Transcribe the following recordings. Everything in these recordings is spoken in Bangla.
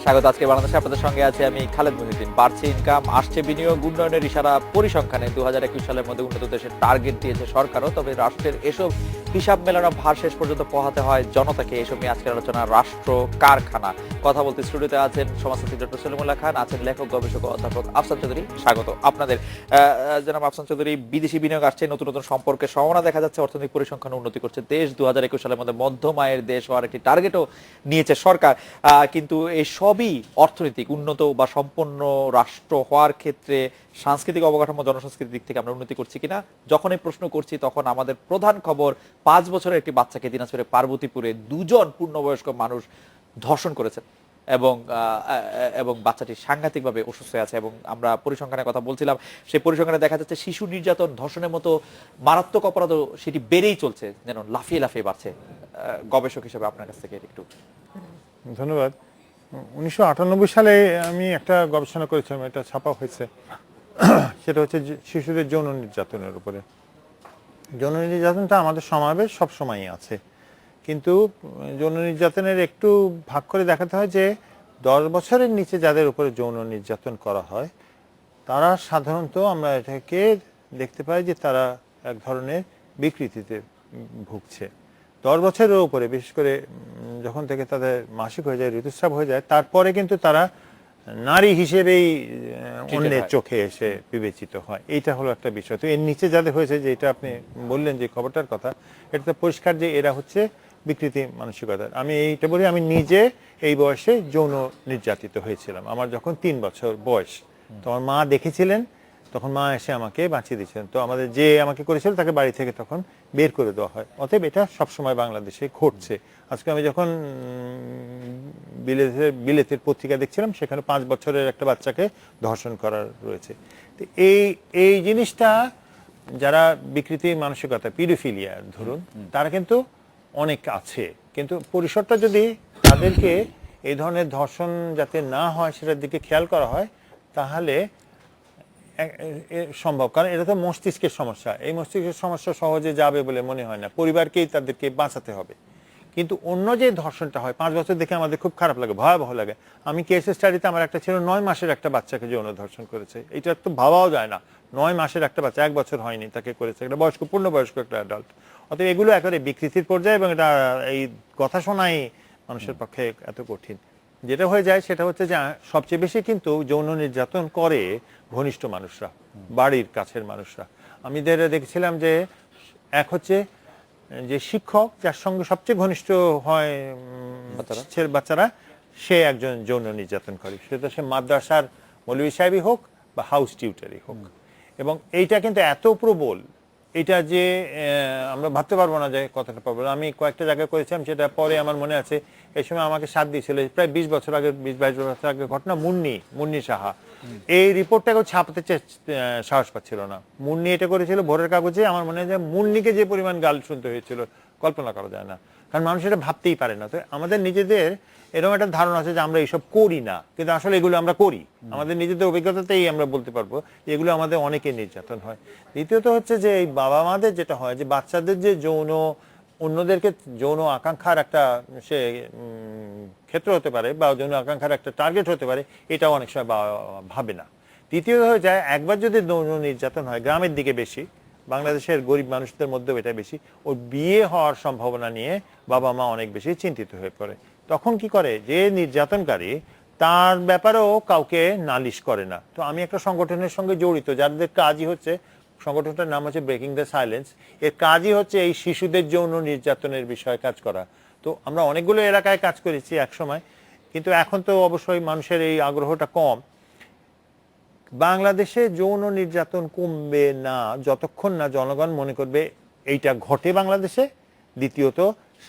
স্বাগত। আজকে বাংলাদেশে আপনাদের সঙ্গে আছে আমি খালেদ মুহিউদ্দিন। বাড়ছে ইনকাম, আসছে বিনিয়োগ, উন্নয়নের ইশারা পরিসংখ্যানে 2021 সালের মধ্যে উন্নত দেশের টার্গেট দিয়েছে সরকারও। তবে রাষ্ট্রের এসব হিসাব মেলানো ভার শেষ পর্যন্ত পোহাতে হয় জনতাকে। এসব নিয়ে আজকের আলোচনা রাষ্ট্র কারখানা। কথা বলতে স্টুডিওতে আছেন সমাজতান্ত্রিক ডক্টর সলিমুল্লাহ খান, আছেন লেখক গবেষক ও অধ্যাপক আফসান চৌধুরী। স্বাগত আপনাদের। জনাব আফসান চৌধুরী, বিদেশি বিনিয়োগ আসছে, নতুন নতুন সম্পর্কের সম্ভাবনা দেখা যাচ্ছে, অর্থনৈতিক পরিসংখ্যান উন্নতি করছে দেশ। 2021 সালের মধ্যে মধ্যম আয়ের দেশ হওয়ার একটি টার্গেটও নিয়েছে সরকার। কিন্তু এই সবই অর্থনৈতিক উন্নত বা সম্পন্ন রাষ্ট্র হওয়ার ক্ষেত্রে সাংস্কৃতিক অবকাঠামো, জনসংস্কৃতির দিক থেকে আমরা উন্নতি করছি কিনা যখন এই প্রশ্ন করছি, তখন আমাদের প্রধান খবর 5 বছরের একটি বাচ্চাকে দিনাজপুরের পার্বতীপুরে 2 জন পূর্ণবয়স্ক মানুষ ধর্ষণ করেছেন এবং বাচ্চাটি সাংঘাতিকভাবে অসুস্থ আছে। এবং আমরা পরিসংখ্যানের কথা বলছিলাম, সেই পরিসংখ্যানে দেখা যাচ্ছে শিশু নির্যাতন, ধর্ষণের মতো মারাত্মক অপরাধও সেটি বেড়েই চলছে, যেন লাফিয়ে লাফিয়ে বাড়ছে। গবেষক হিসেবে আপনার কাছ থেকে একটু। ধন্যবাদ। 1998 সালে আমি একটা গবেষণা করেছিলাম, এটা ছাপা হয়েছে। সেটা হচ্ছে শিশুদের যৌন নির্যাতনের উপরে। যৌন নির্যাতনটা আমাদের সমাজে সব সময়ই আছে, কিন্তু যৌন নির্যাতনের একটু ভাগ করে দেখাতে হয় যে 10 বছরের নিচে যাদের উপরে যৌন নির্যাতন করা হয় তারা সাধারণত আমরা এটাকে দেখতে পাই যে তারা এক ধরনের বিকৃতিতে ভুগছে। 10 বছরের উপরে, বিশেষ করে যখন থেকে তাদের মাসিক হয়ে যায়, ঋতুস্রাব হয়ে যায়, তারপরে কিন্তু তারা নারী হিসেবেই অন্যের চোখে এসে বিবেচিত হয়। এইটা হলো একটা বিষয়। তো এর নিচে যাদের হয়েছে, যে এটা আপনি বললেন যে খবরটার কথা, এটা তো পরিষ্কার যে এরা হচ্ছে বিকৃতি মানসিকতার। আমি এইটা বলি, আমি নিজে এই বয়সে যৌন নির্যাতিত হয়েছিলাম। আমার যখন 3 বছর বয়স, তো আমার মা দেখেছিলেন, তখন মা এসে আমাকে বাঁচিয়ে দিয়েছিলেন। তো আমাদের যে আমাকে করেছিল তাকে বাড়ি থেকে তখন বের করে দেওয়া হয়। অতএব এটা সবসময় বাংলাদেশে ঘটছে। আজকে আমি যখন বিলেতের পত্রিকা দেখছিলাম, সেখানে 5 বছরের একটা বাচ্চাকে ধর্ষণ করার রয়েছে। তো এই জিনিসটা, যারা বিকৃতি মানসিকতা, পিডোফিলিয়া ধরুন, তারা কিন্তু অনেক আছে, কিন্তু পরিসরটা যদি তাদেরকে এই ধরনের ধর্ষণ যাতে না হয় সেটার দিকে খেয়াল করা হয়, তাহলে সম্ভব। কারণ এটা তো মস্তিষ্কের সমস্যা, এই মস্তিষ্কের সমস্যা সহজে যাবে বলে মনে হয় না। পরিবারকেই তাদেরকে বাঁচাতে হবে। কিন্তু অন্য যে ধর্ষণটা হয় 5 বছর দেখে আমাদের খুব খারাপ লাগে, ভয়াবহ লাগে। আমি কেস স্টাডিতে আমার একটা ছিল 9 মাসের একটা বাচ্চাকে যৌন ধর্ষণ করেছে। এটা তো ভাবাও যায় না, 9 মাসের একটা বাচ্চা, 1 বছর হয়নি, তাকে করেছে একটা বয়স্ক, পূর্ণবয়স্ক একটা অ্যাডাল্ট। অতএব এগুলো একেবারে বিকৃতির পর্যায়ে, এবং এটা এই কথা শোনাই মানুষের পক্ষে এত কঠিন। যেটা হয়ে যায় সেটা হচ্ছে যে সবচেয়ে বেশি কিন্তু যৌন নির্যাতন করে ঘনিষ্ঠ মানুষরা, বাড়ির কাছের মানুষরা। আমি দেখছিলাম যে এক হচ্ছে যে শিক্ষক, যার সঙ্গে সবচেয়ে ঘনিষ্ঠ হয় বাচ্চারা, সে একজন যৌন নির্যাতন করে, সেটা সে মাদ্রাসার মৌলভী সাহেবই হোক বা হাউস টিউটারই হোক। এবং এইটা কিন্তু এত প্রবল, এটা যে আমরা ভাবতে পারবো না যে কতটা প্রবল। আমি কয়েকটা জায়গায় করেছিলাম, সেটা পরে আমার মনে আছে। এই সময় আমাকে সাথ দিয়েছিল, প্রায় 20 বছর আগে, 20-22 বছর আগে ঘটনা। মুন্নি সাহা এই রিপোর্টটাকেও ছাপাতে সাহস পাচ্ছিল না। মুন্নি এটা করেছিল ভোরের কাগজে। আমার মনে হয় যে মুন্নিকে যে পরিমাণ গাল শুনতে হয়েছিল কল্পনা করা যায় না, কারণ মানুষ এটা ভাবতেই পারে না। তো আমাদের নিজেদের এরকম একটা ধারণা আছে যে আমরা এইসব করি না, কিন্তু আসলে এগুলো আমরা করি। আমাদের নিজেদের অভিজ্ঞতাতেই আমরা বলতে পারবো যে এগুলো আমাদের অনেকের নির্যাতন হয়। দ্বিতীয়ত হচ্ছে যে এই বাবা মাদের যেটা হয়, যে বাচ্চাদের যে যৌন, অন্যদেরকে যৌন আকাঙ্ক্ষার একটা সে ক্ষেত্র হতে পারে, বা যৌন আকাঙ্ক্ষার একটা টার্গেট হতে পারে, এটাও অনেক সময় ভাবে না। তৃতীয় হয়ে যায়, একবার যদি যৌন নির্যাতন হয়, গ্রামের দিকে বেশি, বাংলাদেশের গরিব মানুষদের মধ্যেও এটা বেশি, ওর বিয়ে হওয়ার সম্ভাবনা নিয়ে বাবা মা অনেক বেশি চিন্তিত হয়ে পড়ে। তখন কি করে, যে নির্যাতনকারী তার ব্যাপারেও কাউকে নালিশ করে না। তো আমি একটা সংগঠনের সঙ্গে জড়িত, যাদের কাজই হচ্ছে, সংগঠনটার নাম হচ্ছে ব্রেকিং দ্য সাইলেন্স। এর কাজই হচ্ছে এই শিশুদের যৌন নির্যাতনের বিষয়ে কাজ করা। তো আমরা অনেকগুলো এলাকায় কাজ করেছি এক সময়, কিন্তু এখন তো অবশ্যই মানুষের এই আগ্রহটা কম। বাংলাদেশে যৌন নির্যাতন কমবে না যতক্ষণ না জনগণ মনে করবে এইটা ঘটে বাংলাদেশে। দ্বিতীয়ত,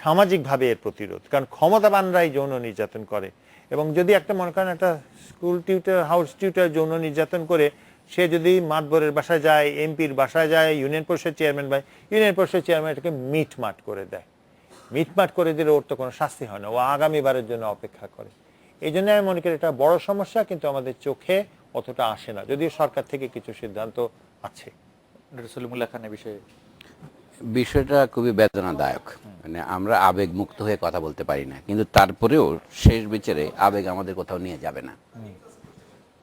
সামাজিকভাবে এর প্রতিরোধ, কারণ ক্ষমতাবানরাই যৌন নির্যাতন করে। এবং যদি একটা মনে করেন একটা স্কুল টিউটার, হাউস টিউটার যৌন নির্যাতন করে, সে যদি মাতবরের বাসায় যায়, এমপির বাসায় যায়, ইউনিয়ন পরিষদ চেয়ারম্যান বা ইউনিয়ন পরিষদ চেয়ারম্যান এটাকে মিটমাট করে দেয়, মিটমাট করে দিলে ওর তো কোনো শাস্তি হয় না, ও আগামীবারের জন্য অপেক্ষা করে। এই জন্য আমি মনে করি এটা বড় সমস্যা, কিন্তু আমাদের চোখে অতটা আসে না, যদিও সরকার থেকে কিছু সিদ্ধান্ত আছে। সলিমুল্লাহ খানের বিষয়ে বিষয়টা খুবই বেদনাদায়ক। মানে আমরা আবেগ মুক্ত হয়ে কথা বলতে পারি না, কিন্তু তারপরেও শেষ বিচারে আবেগ আমাদের কোথাও নিয়ে যাবে না।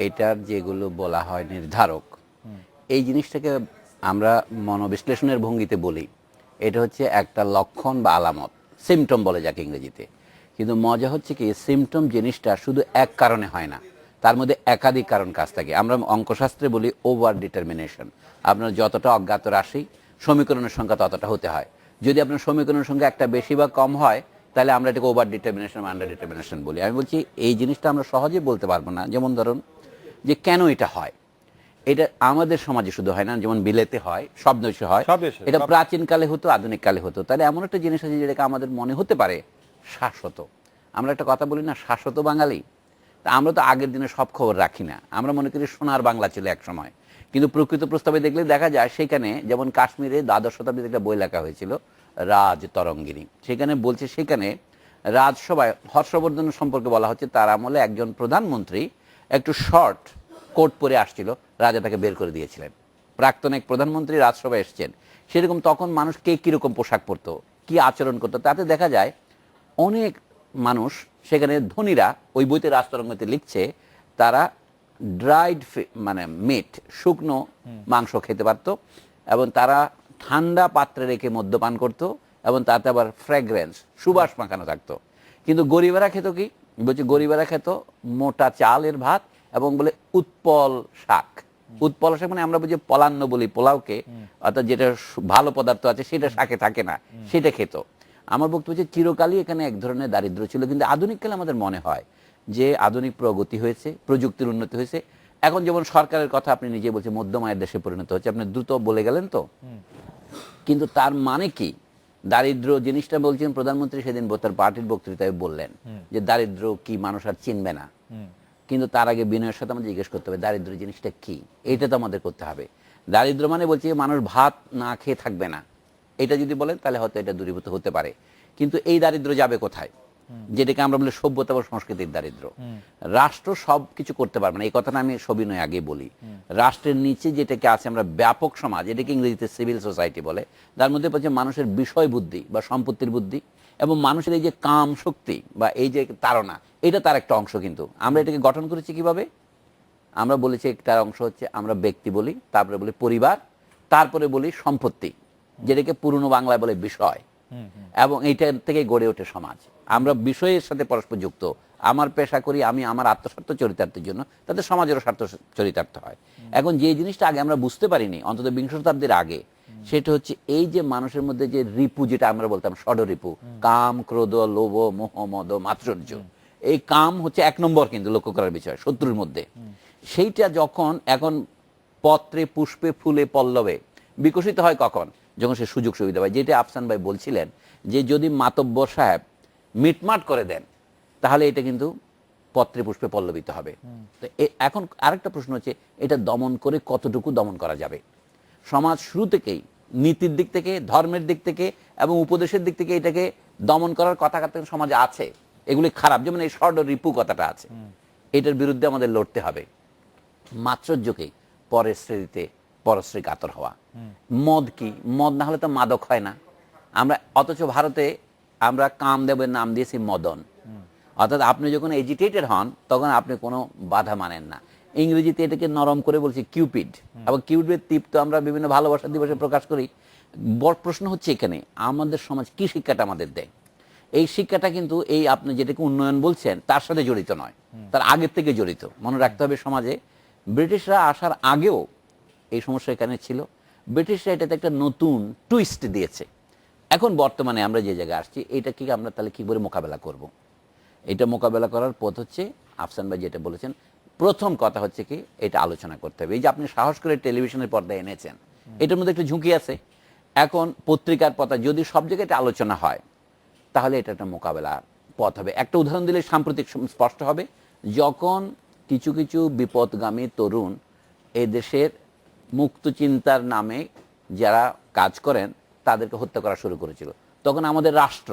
এটার যেগুলো বলা হয় নির্ধারক, এই জিনিসটাকে আমরা মনোবিশ্লেষণের ভঙ্গিতে বলি এটা হচ্ছে একটা লক্ষণ বা আলামত, সিমটম বলে যাকে ইংরেজিতে। কিন্তু মজা হচ্ছে কি সিমটম জিনিসটা শুধু এক কারণে হয় না, তার মধ্যে একাধিক কারণ কাজ থাকে। আমরা অঙ্কশাস্ত্রে বলি ওভার ডিটারমিনেশন। আপনার যতটা অজ্ঞাত রাশি সমীকরণের সংখ্যা ততটা হতে হয়। যদি আপনার সমীকরণের সংখ্যা একটা বেশি বা কম হয় তাহলে আমরা এটাকে ওভার ডিটারমিনেশন বা আন্ডার ডিটারমিনেশন বলি। আমি বলছি এই জিনিসটা আমরা সহজে বলতে পারবো না। যেমন ধরুন যে কেন এটা হয়, এটা আমাদের সমাজে শুধু হয় না, যেমন বিলেতে হয়, সব দেশে হয়, এটা প্রাচীন কালে হতো, আধুনিক কালে হতো। তাহলে এমন একটা জিনিস আছে যেটাকে আমাদের মনে হতে পারে শাশ্বত। আমরা একটা কথা বলি না, শাশ্বত বাঙালি। তা আমরা তো আগের দিনে সব খবর রাখি না, আমরা মনে করি সোনার বাংলা ছিল এক সময়। কিন্তু প্রকৃত প্রস্তাবে দেখলে দেখা যায় সেখানে, যেমন কাশ্মীরে দ্বাদশ শতাব্দীতে একটা বই লেখা হয়েছিল রাজ তরঙ্গিনী, সেখানে বলছে সেখানে রাজসভায় হর্ষবর্ধন সম্পর্কে বলা হচ্ছে তার আমলে একজন প্রধানমন্ত্রী একটু শর্ট কোট পরে আসছিল, রাজা তাকে বের করে দিয়েছিলেন। প্রাক্তন এক প্রধানমন্ত্রী রাজসভায় এসছেন, সেরকম তখন মানুষ কে কীরকম পোশাক পরতো, কি আচরণ করতো, তাতে দেখা যায় অনেক মানুষ সেখানে ধনীরা, ওই বইতে রাজতরঙ্গতে লিখছে তারা ড্রাইড মানে মিট, শুকনো মাংস খেতে পারতো, এবং তারা ঠান্ডা পাত্রে রেখে মদ্যপান করতো, এবং তাতে আবার ফ্র্যাগ্রেন্স, সুবাস মাখানো থাকতো। কিন্তু গরিবেরা খেত কি, বলছে গরিবেরা খেত মোটা চালের ভাত এবং বলে উৎপল শাক। উৎপল শাক মানে আমরা বুঝি পলান্ন বলি পোলাওকে, অর্থাৎ যেটা ভালো পদার্থ আছে সেটা শাকে থাকে না, সেটা খেত। আমার বক্তব্য হচ্ছে চিরকালই এখানে এক ধরনের দারিদ্র ছিল। কিন্তু আধুনিক কালে আমাদের মনে হয় যে আধুনিক প্রগতি হয়েছে, প্রযুক্তির উন্নতি হয়েছে। এখন যেমন সরকারের কথা আপনি নিজে বলছেন মধ্যম আয়ের দেশে পরিণত হচ্ছে, আপনি দ্রুত বলে গেলেন তো, কিন্তু তার মানে কি দারিদ্র জিনিসটা বলছেন প্রধানমন্ত্রী সেদিন তার পার্টির বক্তৃতায় বললেন যে দারিদ্র কি মানুষ আর চিনবে না। কিন্তু তার আগে বিনয়ের সাথে আমাদের জিজ্ঞেস করতে হবে দারিদ্র জিনিসটা কি, এইটা তো আমাদের করতে হবে। দারিদ্র মানে বলছি মানুষ ভাত না খেয়ে থাকবে না, এটা যদি বলেন তাহলে হয়তো এটা দূরীভূত হতে পারে। কিন্তু এই দারিদ্র যাবে কোথায়, যেটাকে আমরা বলি সভ্যতা বা সংস্কৃতির দারিদ্র। রাষ্ট্র সব কিছু করতে পারবে না, এই কথাটা আমি সবিনয় আগে বলি। রাষ্ট্রের নিচে যেটাকে আছে আমরা ব্যাপক সমাজ, এটাকে ইংরেজিতে সিভিল সোসাইটি বলে, তার মধ্যে হচ্ছে মানুষের বিষয় বুদ্ধি বা সম্পত্তির বুদ্ধি, এবং মানুষের এই যে কাম শক্তি বা এই যে তাড়না, এটা তার একটা অংশ। কিন্তু আমরা এটাকে গঠন করেছি কিভাবে, আমরা বলেছি তার অংশ হচ্ছে আমরা ব্যক্তি বলি, তারপরে বলি পরিবার, তারপরে বলি সম্পত্তি, যেটাকে পুরনো বাংলায় বলে বিষয়, এবং এইটা থেকে গড়ে ওঠে সমাজ। আমরা বিষয়ের সাথে পরস্পর যুক্ত। আমার পেশা করি আমি আমার আত্মস্বার্থ চরিতার্থের জন্য, তাতে সমাজেরও স্বার্থ চরিতার্থ হয়। এখন যে জিনিসটা আগে আমরা বুঝতে পারিনি, অন্তত বিংশ শতাব্দীর আগে, সেটা হচ্ছে এই যে মানুষের মধ্যে যে রিপু, যেটা আমরা বলতাম ষড়রিপু, কাম, ক্রোধ, লোভ, মোহ, মদ, মাৎসর্য, এই কাম হচ্ছে এক নম্বর কিন্তু লক্ষ্য করার বিষয় শত্রুর মধ্যে। সেইটা যখন এখন পত্রে, পুষ্পে, ফুলে, পল্লবে বিকশিত হয় কখন, যখন সে সুযোগ সুবিধা পায়। যেটা আফসান ভাই বলছিলেন যে যদি মাতব্বর সাহেব মিটমাট করে দেন তাহলে এটা কিন্তু পত্রে, পুষ্পে পল্লবিত হবে। তো এখন আরেকটা প্রশ্ন হচ্ছে এটা দমন করে কতটুকু দমন করা যাবে। সমাজ শুরু থেকেই নীতির দিক থেকে, ধর্মের দিক থেকে এবং উপদেশের দিক থেকে এটাকে দমন করার কথা সমাজে আছে, এগুলি খারাপ। যেমন এই ষড় রিপু কথাটা আছে, এটার বিরুদ্ধে আমাদের লড়তে হবে। মাৎসর্যকে পরের শ্রেণীতে পরশ্রী কাতর হওয়া। মদ কি, মদ না হলে তো মাদক হয় না। আমরা অথচ ভারতে আমরা কামদেবের নাম দিয়েছি মদন, অর্থাৎ আপনি যখন এজিটেটেড হন তখন আপনি কোনো বাধা মানেন না। ইংরেজিতে এটাকে নরম করে বলছি কিউপিড, এবং কিউপিডের তৃপ্ত আমরা বিভিন্ন ভালোবাসা দিবসে প্রকাশ করি। বড় প্রশ্ন হচ্ছে এখানে আমাদের সমাজ কি শিক্ষাটা আমাদের দেয়। এই শিক্ষাটা কিন্তু এই আপনি যেটাকে উন্নয়ন বলছেন তার সাথে জড়িত নয়, তার আগের থেকে জড়িত। মনে রাখতে হবে সমাজে ব্রিটিশরা আসার আগেও এই সমস্যা এখানে ছিল, ব্রিটিশরা এটাতে একটা নতুন টুইস্ট দিয়েছে। এখন বর্তমানে আমরা যে জায়গায় আসছি এটা কি আমরা তাহলে কি করে মোকাবেলা করব। এটা মোকাবেলা করার পথ হচ্ছে আফসান ভাই যেটা বলেছেন, প্রথম কথা হচ্ছে কি এটা আলোচনা করতে হবে। এই যে আপনি সাহস করে টেলিভিশনের পর্দায় এনেছেন, এটার মধ্যে একটা ঝুঁকি আছে। এখন পত্রিকার পথা যদি সব জায়গায় এটা আলোচনা হয় তাহলে এটা একটা মোকাবেলা পথ হবে। একটা উদাহরণ দিলে সাম্প্রতিক স্পষ্ট হবে, যখন কিছু কিছু বিপদগামী তরুণ এই দেশের মুক্ত চিন্তার নামে যারা কাজ করেন তাদেরকে হত্যা করা শুরু করেছিল, তখন আমাদের রাষ্ট্র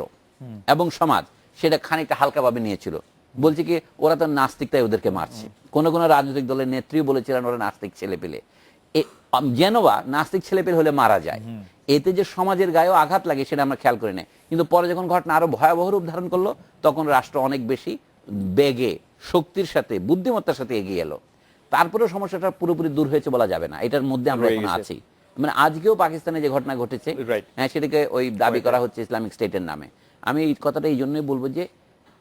এবং সমাজ সেটা খানিকটা হালকাভাবে নিয়েছিল। বলছে কি ওরা তো নাস্তিক তাই ওদেরকে মারছে। কোন কোন রাজনৈতিক দলের নেত্রী বলেছিলেন ওরা নাস্তিক ছেলেপেলে, যেন বা নাস্তিক ছেলেপেলে হলে মারা যায়। এতে যে সমাজের গায়েও আঘাত লাগে সেটা আমরা খেয়াল করি না। কিন্তু পরে যখন ঘটনা আরো ভয়াবহ রূপ ধারণ করলো, তখন রাষ্ট্র অনেক বেশি বেগে, শক্তির সাথে, বুদ্ধিমত্তার সাথে এগিয়ে এলো। তারপরেও সমস্যাটা পুরোপুরি দূর হয়েছে বলা যাবে না, এটার মধ্যে আমরা রয়ে এখন গেছে। আছি। মানে আজকেও পাকিস্তানে যে ঘটনা ঘটেছে, Right. হ্যাঁ, সেটাকে ওই দাবি করা হচ্ছে ইসলামিক স্টেটের নামে। আমি এই কথাটা এই জন্যই বলবো যে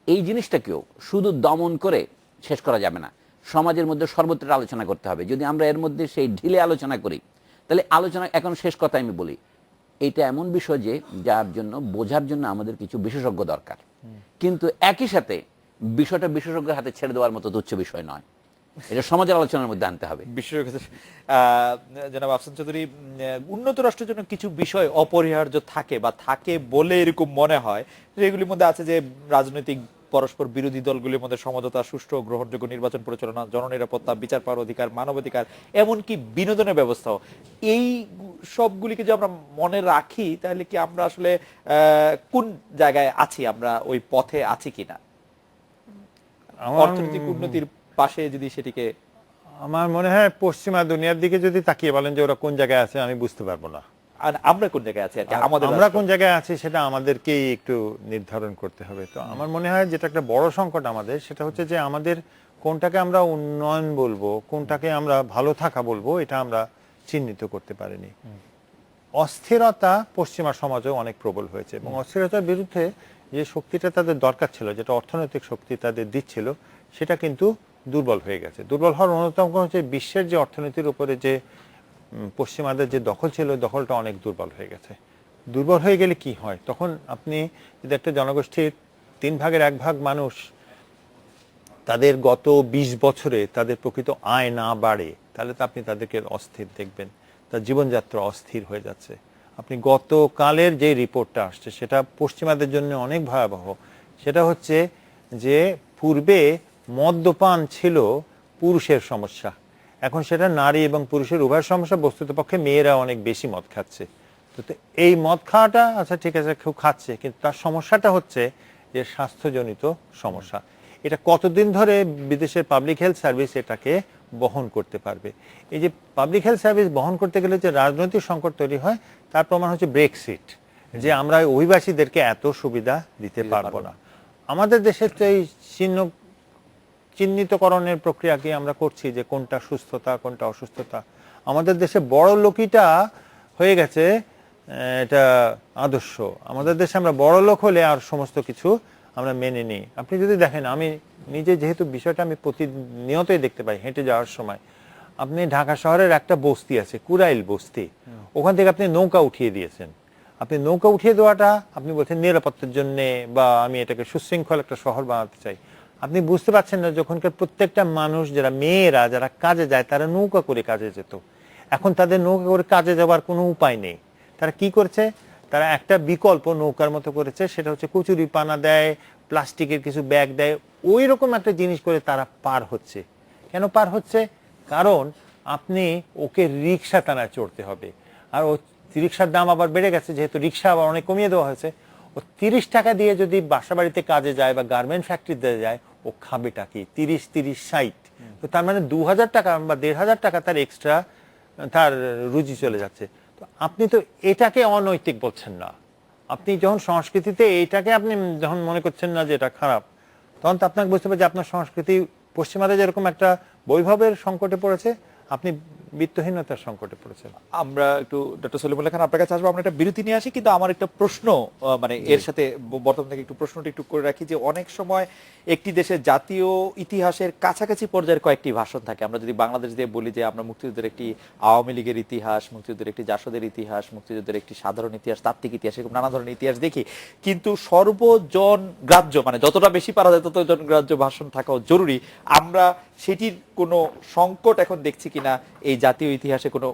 এই জিনিসটাকেও শুধু দমন করে শেষ করা যাবে না, সমাজের মধ্যে সর্বত্র আলোচনা করতে হবে। যদি আমরা এর মধ্যে সেই ঢিলে আলোচনা করি, তাহলে আলোচনা, এখন শেষ কথা আমি বলি, এটা এমন বিষয় যে যার জন্য বোঝার জন্য আমাদের কিছু বিশেষজ্ঞ দরকার, কিন্তু একই সাথে বিষয়টা বিশেষজ্ঞের হাতে ছেড়ে দেওয়ার মতো তুচ্ছ বিষয় নয়, এটা সমাজের আলোচনার মধ্যে আনতে হবে। বিশেষজ্ঞ জনাব আফসান চৌধুরী, উন্নত রাষ্ট্রের জন্য কিছু বিষয় অপরিহার্য থাকে বা থাকে বলে এরকম মনে হয়, যেগুলির মধ্যে আছে যে রাজনৈতিক পরস্পর বিরোধী দলগুলির মধ্যে সমঝোতা, সুষ্ঠু ও গ্রহণযোগ্য নির্বাচন পরিচালনা, জননিরাপত্তা, বিচার পাওয়ার অধিকার, মানবাধিকার, এমনকি বিনোদনের ব্যবস্থাও। এই সবগুলিকে যদি আমরা মনে রাখি, তাহলে কি আমরা আসলে কোন জায়গায় আছি, আমরা ওই পথে আছি কিনা, অর্থনৈতিক উন্নতির পাশে যদি সেটিকে। আমার মনে হয় পশ্চিমা দুনিয়ার দিকে যদি তাকিয়ে বলেন যে ওরা কোন জায়গায় আছে, আমি বুঝতে পারবো না। আর আমরা কোন জায়গায় আছি আর কি, আমাদের আমরা রাষ্ট্র। কোন জায়গায় আছি সেটা আমাদেরকেই একটু নির্ধারণ করতে হবে। তো আমার মনে হয় যেটা একটা বড় সংকট আমাদের, সেটা হচ্ছে যে আমাদের কোনটাকে আমরা উন্নয়ন বলবো, কোনটাকে আমরা ভালো থাকা বলবো, এটা আমরা চিহ্নিত করতে পারিনি। অস্থিরতা পশ্চিমা সমাজেও অনেক প্রবল হয়েছে, এবং অস্থিরতার বিরুদ্ধে যে শক্তিটা তাদের দরকার ছিল, যেটা অর্থনৈতিক শক্তি তাদের দিচ্ছিল, সেটা কিন্তু দুর্বল হয়ে গেছে। দুর্বল হওয়ার অন্যতম কারণ হচ্ছে বিশ্বের যে অর্থনীতির উপরে যে পশ্চিমাদের যে দখল ছিল, দখলটা অনেক দুর্বল হয়ে গেছে। দুর্বল হয়ে গেলে কি হয়, তখন আপনি যদি একটা জনগোষ্ঠীর 3 ভাগের 1 ভাগ মানুষ তাদের গত 20 বছরে তাদের প্রকৃত আয় না বাড়ে, তাহলে তো আপনি তাদেরকে অস্থির দেখবেন, তার জীবনযাত্রা অস্থির হয়ে যাচ্ছে। আপনি গতকালের যে রিপোর্টটা আসছে সেটা পশ্চিমাদের জন্য অনেক ভয়াবহ। সেটা হচ্ছে যে পূর্বে মদ্যপান ছিল পুরুষের সমস্যা, এখন সেটা নারী এবং পুরুষের উভয় সমস্যা। বস্তুতপক্ষে মেয়েরা অনেক বেশি মদ খাচ্ছে। তো এই মদ খাওয়াটা আচ্ছা ঠিক আছে, কেউ খাচ্ছে, কিন্তু তার সমস্যাটা হচ্ছে যে স্বাস্থ্যজনিত সমস্যা। এটা কতদিন ধরে বিদেশের পাবলিক হেলথ সার্ভিস এটাকে বহন করতে পারবে? এই যে পাবলিক হেলথ সার্ভিস বহন করতে গেলে যে রাজনৈতিক সংকট তৈরি হয়, তার প্রমাণ হচ্ছে ব্রেক্সিট, যে আমরা অভিবাসীদেরকে এত সুবিধা দিতে পারবো না। আমাদের দেশের তো এই চিহ্নিতকরণের প্রক্রিয়াকে আমরা করছি যে কোনটা সুস্থতা কোনটা অসুস্থতা। আমাদের দেশে বড় লোকিটা হয়ে গেছে এটা আদর্শ। আমাদের দেশে আমরা বড় লোক হলে আর সমস্ত কিছু আমরা মেনে নিই। আপনি যদি দেখেন, আমি নিজে যেহেতু বিষয়টা আমি প্রতিনিয়তই দেখতে পাই হেঁটে যাওয়ার সময়, আপনি ঢাকা শহরের একটা বস্তি আছে, কুরাইল বস্তি, ওখান থেকে আপনি নৌকা উঠিয়ে দিয়েছেন। আপনি নৌকা উঠিয়ে দেওয়াটা আপনি বলছেন নিরাপত্তার জন্যে, বা আমি এটাকে সুশৃঙ্খল একটা শহর বানাতে চাই। আপনি বুঝতে পারছেন না যখনকার প্রত্যেকটা মানুষ, যারা মেয়েরা যারা কাজে যায়, তারা নৌকা করে কাজে যেত, এখন তাদের নৌকা করে কাজে যাওয়ার কোনো উপায় নেই। তারা কি করছে? তারা একটা বিকল্প নৌকার মতো করেছে, সেটা হচ্ছে কচুরি পানা দেয়, প্লাস্টিকের কিছু ব্যাগ দেয়, ওই রকম একটা জিনিস করে তারা পার হচ্ছে। কেন পার হচ্ছে? কারণ আপনি ওকে রিক্সা টানায় চড়তে হবে, আর ও রিক্সার দাম আবার বেড়ে গেছে, যেহেতু রিক্সা আবার অনেক কমিয়ে দেওয়া হয়েছে। ও 30 টাকা দিয়ে যদি বাসা বাড়িতে কাজে যায় বা গার্মেন্ট ফ্যাক্টরিতে যায়, ও খাবেটা কি? 30-60। তো তার মানে 2000 টাকা বা 1500 টাকা তার এক্সট্রা, তার রুজি চলে যাচ্ছে। তো আপনি তো এটাকে অনৈতিক বলছেন না। আপনি যখন সংস্কৃতিতে এইটাকে আপনি যখন মনে করছেন না যে এটা খারাপ, তখন তো আপনাকে বুঝতে হবে যে আপনার সংস্কৃতি পশ্চিমাদের যেরকম একটা বৈভবের সংকটে পড়েছে, আপনি বিত্তহীনতার সংকটে পড়েছেন। আমরা একটু ডক্টর সলিমুল্লাহ খান আপনার কাছে আসবো, আমরা একটা বিরতি নিয়ে আসি, কিন্তু আমার একটা প্রশ্ন, মানে এর সাথে বর্তমান থেকে একটু প্রশ্নটা একটু করে রাখি, যে অনেক সময় একটি দেশের জাতীয় ইতিহাসের কাছাকাছি পর্যায়ের কয়েকটি ভাষণ থাকে। আমরা যদি বাংলাদেশ দিয়ে বলি যে আমরা মুক্তিযুদ্ধের একটি আওয়ামী লীগের ইতিহাস, মুক্তিযুদ্ধের একটি জাসদের ইতিহাস, মুক্তিযুদ্ধের একটি সাধারণ ইতিহাস, তাত্ত্বিক ইতিহাস, এরকম নানা ধরনের ইতিহাস দেখি, কিন্তু সর্বজন গ্রাহ্য, মানে যতটা বেশি পারা যায় তত জনগ্রাহ্য ভাষণ থাকাও জরুরি। আমরা সেটির কোনো সংকট এখন দেখছি কিনা, এই জাতীয় ইতিহাসে কোনো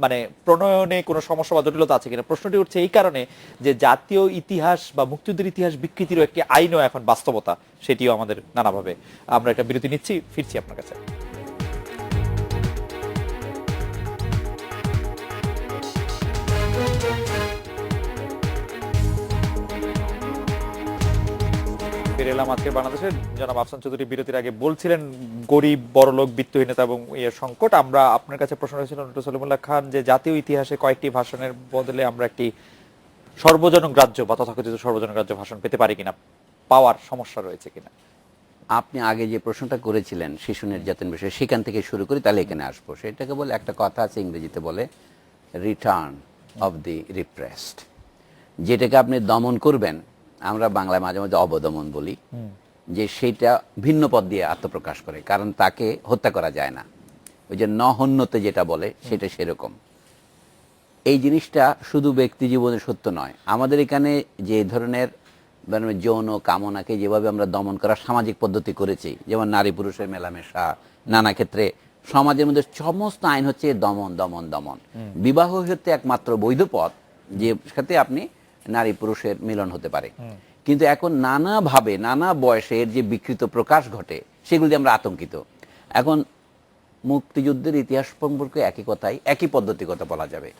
মানে প্রণয়নে কোনো সমস্যা বা জটিলতা আছে কিনা? প্রশ্নটি উঠছে এই কারণে যে জাতীয় ইতিহাস বা মুক্তিযুদ্ধের ইতিহাস বিকৃতিরও একটি আইনও এখন বাস্তবতা, সেটিও আমাদের নানাভাবে। আমরা একটা বিরতি নিচ্ছি, ফিরছি আপনার কাছে। ফিরে এলাম আজকে বাংলাদেশের। জনাব আফসান চৌধুরী বিরতির আগে বলছিলেন গরিব, বড়লোক, বিত্তহীনতা এবং ইয়ের সংকট। আমরা আপনার কাছে প্রশ্ন করেছিলাম ডক্টর সলিমুল্লাহ খান, যে জাতীয় ইতিহাসে কয়েকটি ভাষণের বদলে আমরা একটি সর্বজনগ্রাহ্য বা তথাকথিত সর্বজনগ্রাহ্য ভাষণ পেতে পারি কিনা, পাওয়ার সমস্যা রয়েছে কিনা? আপনি আগে যে প্রশ্নটা করেছিলেন শিশু নির্যাতন বিষয়ে, সেখান থেকে শুরু করি, তাহলে এখানে আসবো। সেটাকে বলে, একটা কথা আছে ইংরেজিতে বলে রিটার্ন অফ দি রিপ্রেসড। যেটাকে আপনি দমন করবেন, আমরা বাংলায় মাঝে মাঝে অবদমন বলি, যে সেইটা ভিন্ন পথ দিয়ে আত্মপ্রকাশ করে, কারণ তাকে হত্যা করা যায় না। ওই যে নহন্যতে যেটা বলে, সেটা সেরকম। এই জিনিসটা শুধু ব্যক্তি জীবনে সত্য নয়, আমাদের এখানে যে ধরনের মানে যৌন কামনাকে যেভাবে আমরা দমন করার সামাজিক পদ্ধতি করেছি, যেমন নারী পুরুষের মেলামেশা, নানা ক্ষেত্রে সমাজের মধ্যে সমস্ত আইন হচ্ছে দমন দমন দমন। বিবাহ হচ্ছে একমাত্র বৈধ পথ যে সাথে আপনি নারী পুরুষের মিলন হতে পারে। কিন্তু এখন নানাভাবে নানা বয়সে এর যে বিকৃত প্রকাশ ঘটে, সেগুলি আমরা আতঙ্কিত। এখন মুক্তিযুদ্ধের ইতিহাস সম্পর্কে একই কথাই, একই পদ্ধতির কথা বলা যাবে।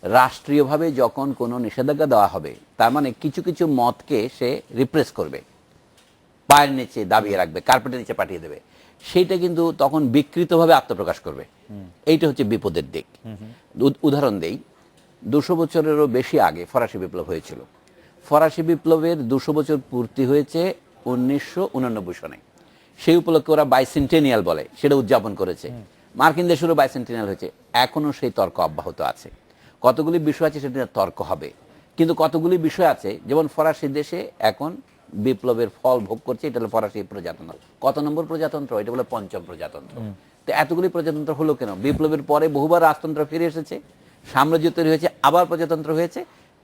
রাষ্ট্রীয়ভাবে যখন কোনো নিষেধাজ্ঞা দেওয়া হবে, তার মানে কিছু কিছু মতকে সে রিপ্রেস করবে, পায়ের নিচে দাবিয়ে রাখবে, কার্পেটের নিচে পাঠিয়ে দেবে। সেইটা কিন্তু তখন বিকৃতভাবে আত্মপ্রকাশ করবে। এইটা হচ্ছে বিপদের দিক। উদাহরণ দেই, 200 বছরেরও বেশি আগে ফরাসি বিপ্লব হয়েছিল। ফরাসি বিপ্লবের 200 বছর পূর্তি হয়েছে 1989 সনে। সেই উপলক্ষে ওরা বাইসেন্টেনিয়াল বলে, সেটা উদযাপন করেছে। মার্কিন দেশেরও বাইসেন্টেনিয়াল হয়েছে। এখনো সেই তর্ক অব্যাহত আছে। কতগুলি বিষয় আছে সেটা নিয়ে তর্ক হবে, কিন্তু কতগুলি বিষয় আছে, যেমন ফরাসি দেশে এখন বিপ্লবের ফল ভোগ করছে, এটা হলো ফরাসি প্রজাতন্ত্র। কত নম্বর প্রজাতন্ত্র? এটা বলে 5ম প্রজাতন্ত্র। তো এতগুলি প্রজাতন্ত্র হলো কেন? বিপ্লবের পরে বহুবার রাজতন্ত্র ফিরে এসেছে, সাম্রাজ্য তৈরি হয়েছে, আবার প্রজাতন্ত্র হয়েছে,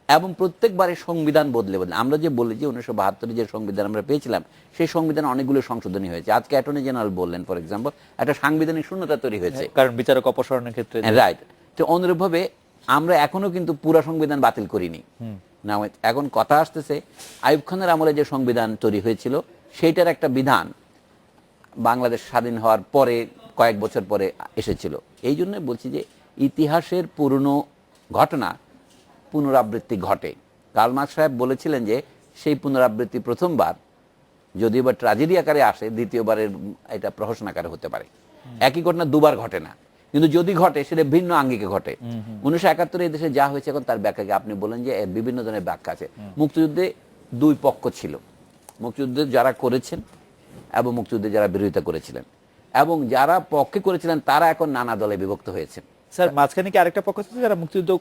এবং প্রত্যেকবারে সংবিধান বদলে বদলে। আমরা যে বলি যে 1972 যে সংবিধান আমরা পেয়েছিলাম, সেই সংবিধানে অনেকগুলো সংশোধনী হয়েছে। আজকে অ্যাটর্নি জেনারেল বললেন, ফর এক্সাম্পল, একটা সাংবিধানিক শূন্যতা তৈরি হয়েছে, কারণ বিচারক অপসারণের ক্ষেত্রে। রাইট। তো অনুরূপভাবে আমরা এখনো কিন্তু পুরো সংবিধান বাতিল করিনি না। এখন কথা আসতেছে, আইয়ুব খানের আমলে যে সংবিধান তৈরি হয়েছিল, সেইটার একটা বিধান বাংলাদেশ স্বাধীন হওয়ার পরে কয়েক বছর পরে এসেছিল। এই জন্য বলছি যে ইতিহাসের পুরনো ঘটনা পুনরাবৃত্তি ঘটে। কার্ল মার্কস সাহেব বলেছিলেন যে সেই পুনরাবৃত্তি প্রথমবার যদিও বা ট্র্যাজেডি আকারে আসে, দ্বিতীয়বারের এটা প্রহসন আকারে হতে পারে। একই ঘটনা দুবার ঘটে না, কিন্তু যদি ঘটে সেটা ভিন্ন আঙ্গিকে ঘটে। 1971 এই দেশে যা হয়েছে, এখন তার ব্যাখ্যাকে আপনি বলেন যে বিভিন্ন ধরনের ব্যাখ্যা আছে। মুক্তিযুদ্ধে 2 পক্ষ ছিল, মুক্তিযুদ্ধে যারা করেছেন এবং মুক্তিযুদ্ধে যারা বিরোধিতা করেছিলেন, এবং যারা পক্ষে করেছিলেন তারা এখন নানা দলে বিভক্ত হয়েছে। স্যার, মাঝখানে কি আরেকটা পক্ষ ছিল যারা মুক্তিযুদ্ধ